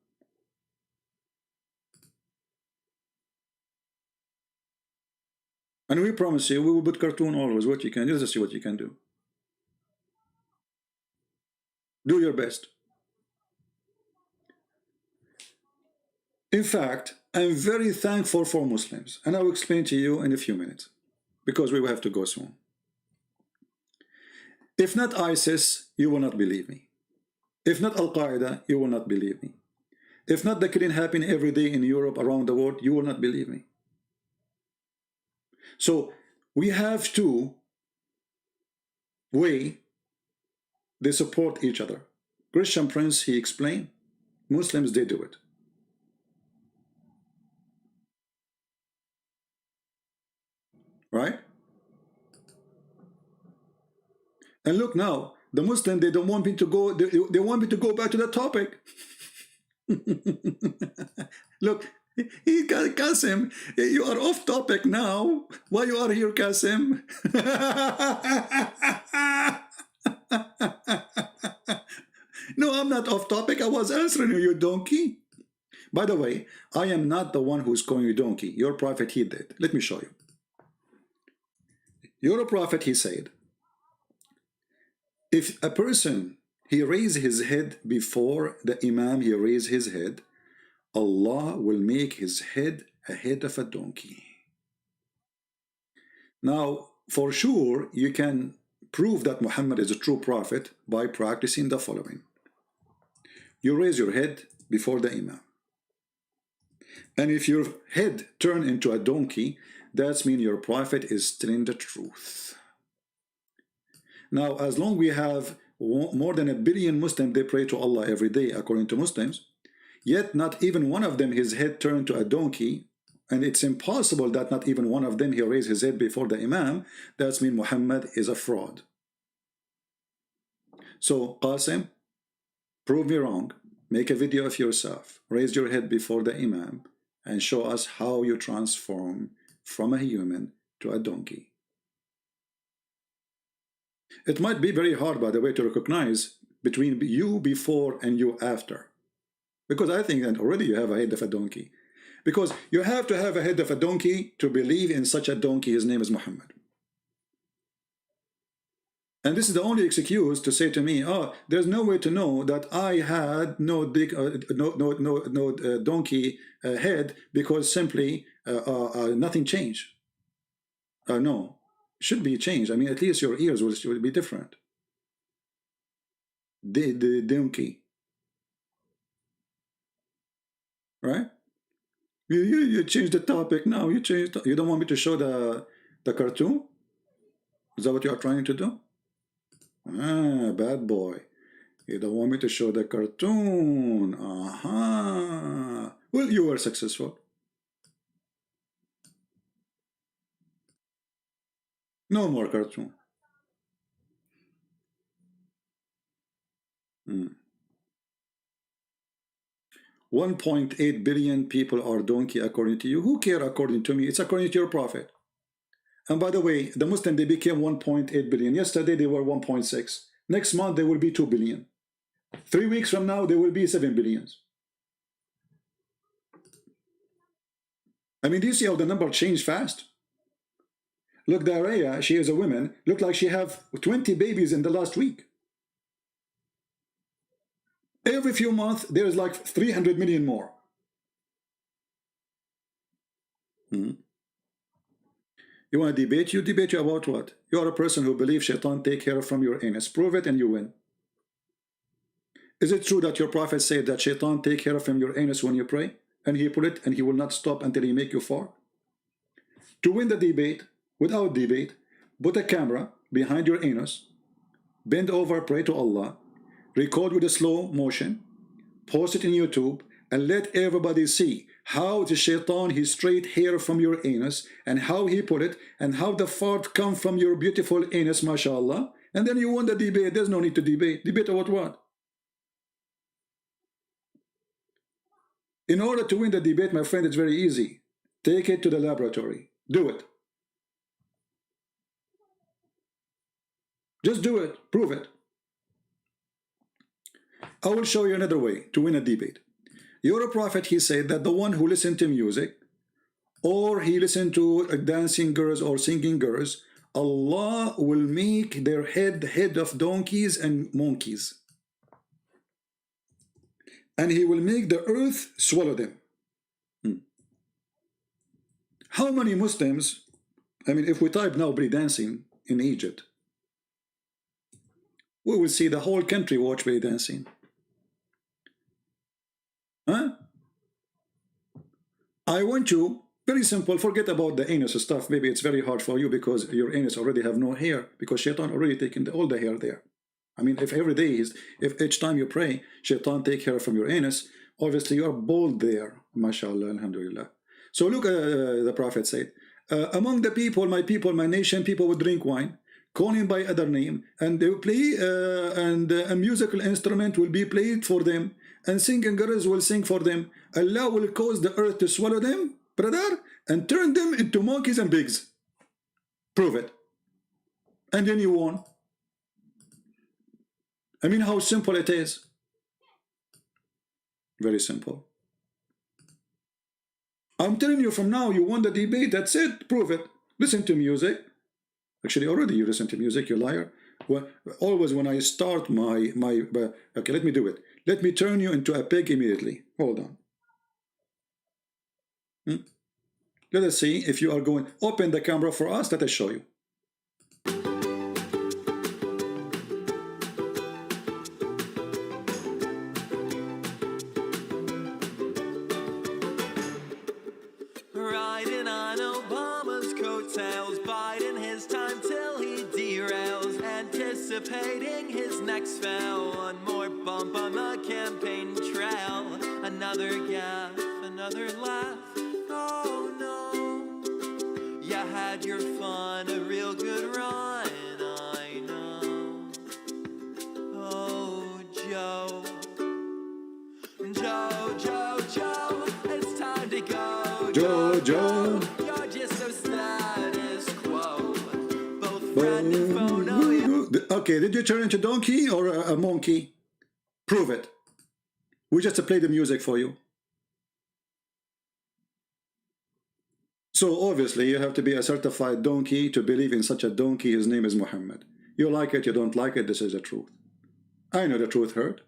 C: And we promise you, we will put cartoon always. What you can do, just see what you can do. Do your best. In fact, I'm very thankful for Muslims, and I will explain to you in a few minutes, because we will have to go soon. If not ISIS, you will not believe me. If not Al-Qaeda, you will not believe me. If not the killing happening every day in Europe, around the world, you will not believe me. So we have to weigh, they support each other. Christian Prince, he explained, Muslims, they do it. Right? And look now, the Muslim, they don't want me to go, they want me to go back to the topic. Look, Qasim, you are off topic now. Why you are here, Qasim? No, I'm not off topic. I was answering you, you donkey. By the way, I am not the one who's calling you donkey. Your prophet, he did. Let me show you. Your prophet, he said, if a person, he raised his head before the Imam, he raised his head, Allah will make his head a head of a donkey. Now, for sure, you can prove that Muhammad is a true prophet by practicing the following. You raise your head before the Imam. And if your head turn into a donkey, that means your prophet is telling the truth. Now, as long we have more than 1 billion Muslims, they pray to Allah every day, according to Muslims, yet not even one of them, his head turned to a donkey, and it's impossible that not even one of them, he raised his head before the Imam, that means Muhammad is a fraud. So, Qasim, prove me wrong, make a video of yourself, raise your head before the Imam, and show us how you transform from a human to a donkey. It might be very hard, by the way, to recognize between you before and you after. Because I think that already you have a head of a donkey. Because you have to have a head of a donkey to believe in such a donkey. His name is Muhammad. And this is the only excuse to say to me, oh, there's no way to know that I had no donkey head because simply nothing changed. No, should be changed. I mean, at least your ears will be different. The donkey. Right? You change the topic now. You don't want me to show the cartoon? Is that what you are trying to do? Ah, bad boy. You don't want me to show the cartoon. Aha. Well, you were successful. No more cartoon. 1.8 billion people are donkey according to you. Who care according to me? It's according to your prophet. And by the way, the Muslim, they became 1.8 billion. Yesterday, they were 1.6. Next month, they will be 2 billion. 3 weeks from now, they will be 7 billions. I mean, do you see how the number changed fast? Look, Dawah, she is a woman, looked like she have 20 babies in the last week. Every few months, there's like 300 million more. You want to debate? You debate you about what? You are a person who believes shaitan take care from your anus. Prove it and you win. Is it true that your prophet said that shaitan take care from your anus when you pray? And he put it and he will not stop until he make you fall? To win the debate, without debate, put a camera behind your anus, bend over, pray to Allah, record with a slow motion, post it in YouTube, and let everybody see how the shaitan, he straight hair from your anus, and how he put it, and how the fart come from your beautiful anus, mashallah. And then you won the debate. There's no need to debate. Debate about what? In order to win the debate, my friend, it's very easy. Take it to the laboratory. Do it. Just do it. Prove it. I will show you another way to win a debate. Your prophet, he said that the one who listened to music, or he listened to dancing girls or singing girls, Allah will make their head of donkeys and monkeys. And he will make the earth swallow them. How many Muslims, I mean, if we type now dancing in Egypt, we will see the whole country watch belly dancing. Huh? I want you, very simple, forget about the anus stuff. Maybe it's very hard for you because your anus already have no hair, because shaitan already taken all the hair there. I mean, if every day if each time you pray, shaitan take hair from your anus, obviously you are bald there. MashaAllah, alhamdulillah. So look, the prophet said, among the people, my nation, people would drink wine, call him by other name, and they will play, and a musical instrument will be played for them, and singing girls will sing for them. Allah will cause the earth to swallow them, brother, and turn them into monkeys and pigs. Prove it. And then you won. I mean, how simple it is. Very simple. I'm telling you from now, you won the debate. That's it. Prove it. Listen to music. Actually, already you listen to music, you liar. Well, always when I start okay, let me do it. Let me turn you into a pig immediately. Hold on. Let us see if you are going. Open the camera for us. Let us show you.
I: Riding on Obama's coattails, biding his time till he derails, anticipating his next spell. One more bump on the campaign trail, another gaffe, another laugh. Oh no, you had your fun, a real good run, I know. Oh, Joe, it's time to go.
C: Joe.
I: You're just so status quo. Both friend and foe know you.
C: Okay, did you turn into donkey or a monkey? Prove it. We just play the music for you. So obviously you have to be a certified donkey to believe in such a donkey. His name is Muhammad. You like it, you don't like it, this is the truth. I know the truth hurt,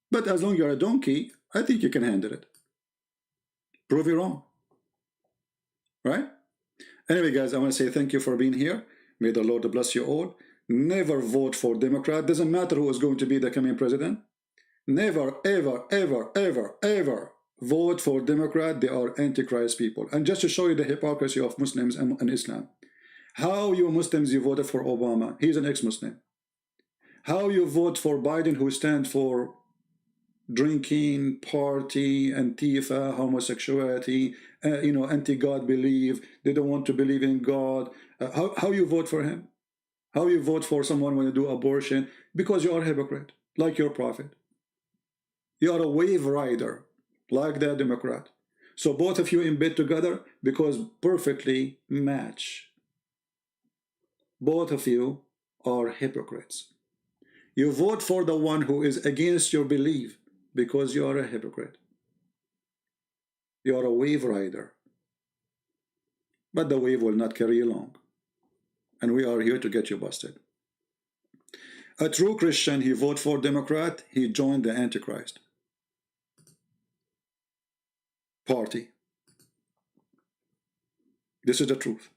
C: but as long as you're a donkey, I think you can handle it. Prove you wrong. Right? Anyway, guys, I want to say thank you for being here. May the Lord bless you all. Never vote for Democrat. Doesn't matter who is going to be the coming president. Never, ever, ever, ever, ever vote for Democrat. They are antichrist people. And just to show you the hypocrisy of Muslims and Islam. How you Muslims, you voted for Obama. He's an ex-Muslim. How you vote for Biden, who stands for drinking, party, Antifa, homosexuality, anti-God belief. They don't want to believe in God. How you vote for him? How you vote for someone when you do abortion? Because you are a hypocrite, like your prophet. You are a wave rider, like that Democrat. So both of you in bed together because perfectly match. Both of you are hypocrites. You vote for the one who is against your belief because you are a hypocrite. You are a wave rider. But the wave will not carry you long. And we are here to get you busted. A true Christian, he voted for Democrat, he joined the Antichrist party. This is the truth.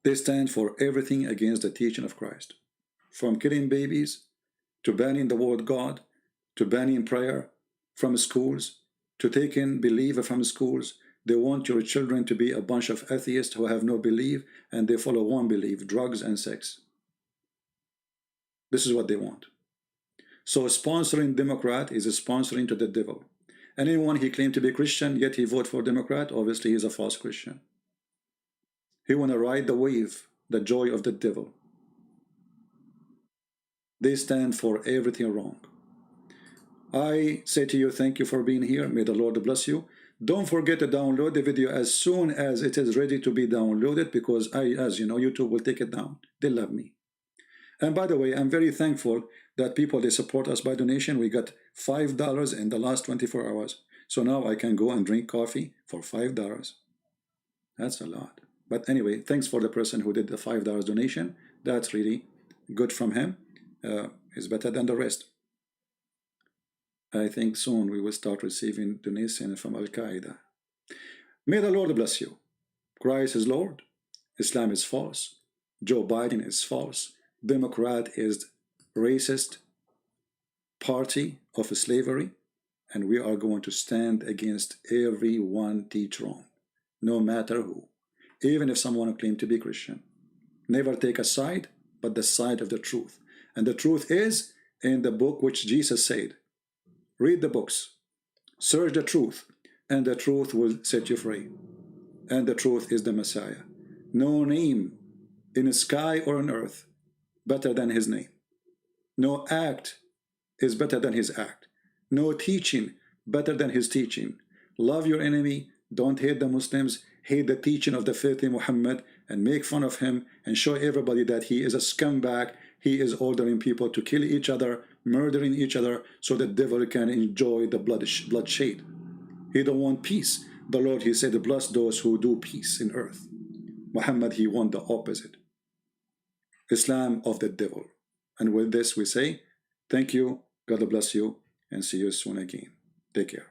C: They stand for everything against the teaching of Christ. From killing babies, to banning the word God, to banning prayer from schools, to taking belief from schools. They want your children to be a bunch of atheists who have no belief, and they follow one belief, drugs and sex. This is what they want. So sponsoring Democrat is sponsoring to the devil. And anyone he claimed to be Christian, yet he voted for Democrat, obviously he's a false Christian. He want to ride the wave, the joy of the devil. They stand for everything wrong. I say to you, thank you for being here. May the Lord bless you. Don't forget to download the video as soon as it is ready to be downloaded, because as you know, YouTube will take it down. They love me. And by the way, I'm very thankful that people, they support us by donation. We got $5 in the last 24 hours. So now I can go and drink coffee for $5. That's a lot. But anyway, thanks for the person who did the $5 donation. That's really good from him. It's better than the rest. I think soon we will start receiving donations from Al-Qaeda. May the Lord bless you. Christ is Lord. Islam is false. Joe Biden is false. Democrat is racist party of slavery. And we are going to stand against everyone teach wrong, no matter who. Even if someone claims to be Christian. Never take a side, but the side of the truth. And the truth is in the book which Jesus said. Read the books, search the truth, and the truth will set you free. And the truth is the Messiah. No name in the sky or on earth better than his name. No act is better than his act. No teaching better than his teaching. Love your enemy, don't hate the Muslims, hate the teaching of the filthy Muhammad, and make fun of him, and show everybody that he is a scumbag. He is ordering people to kill each other, murdering each other, so the devil can enjoy the bloodshed. He don't want peace. The Lord, he said, bless those who do peace in earth. Muhammad, he want the opposite. Islam of the devil. And with this we say, thank you, God bless you, and see you soon again. Take care.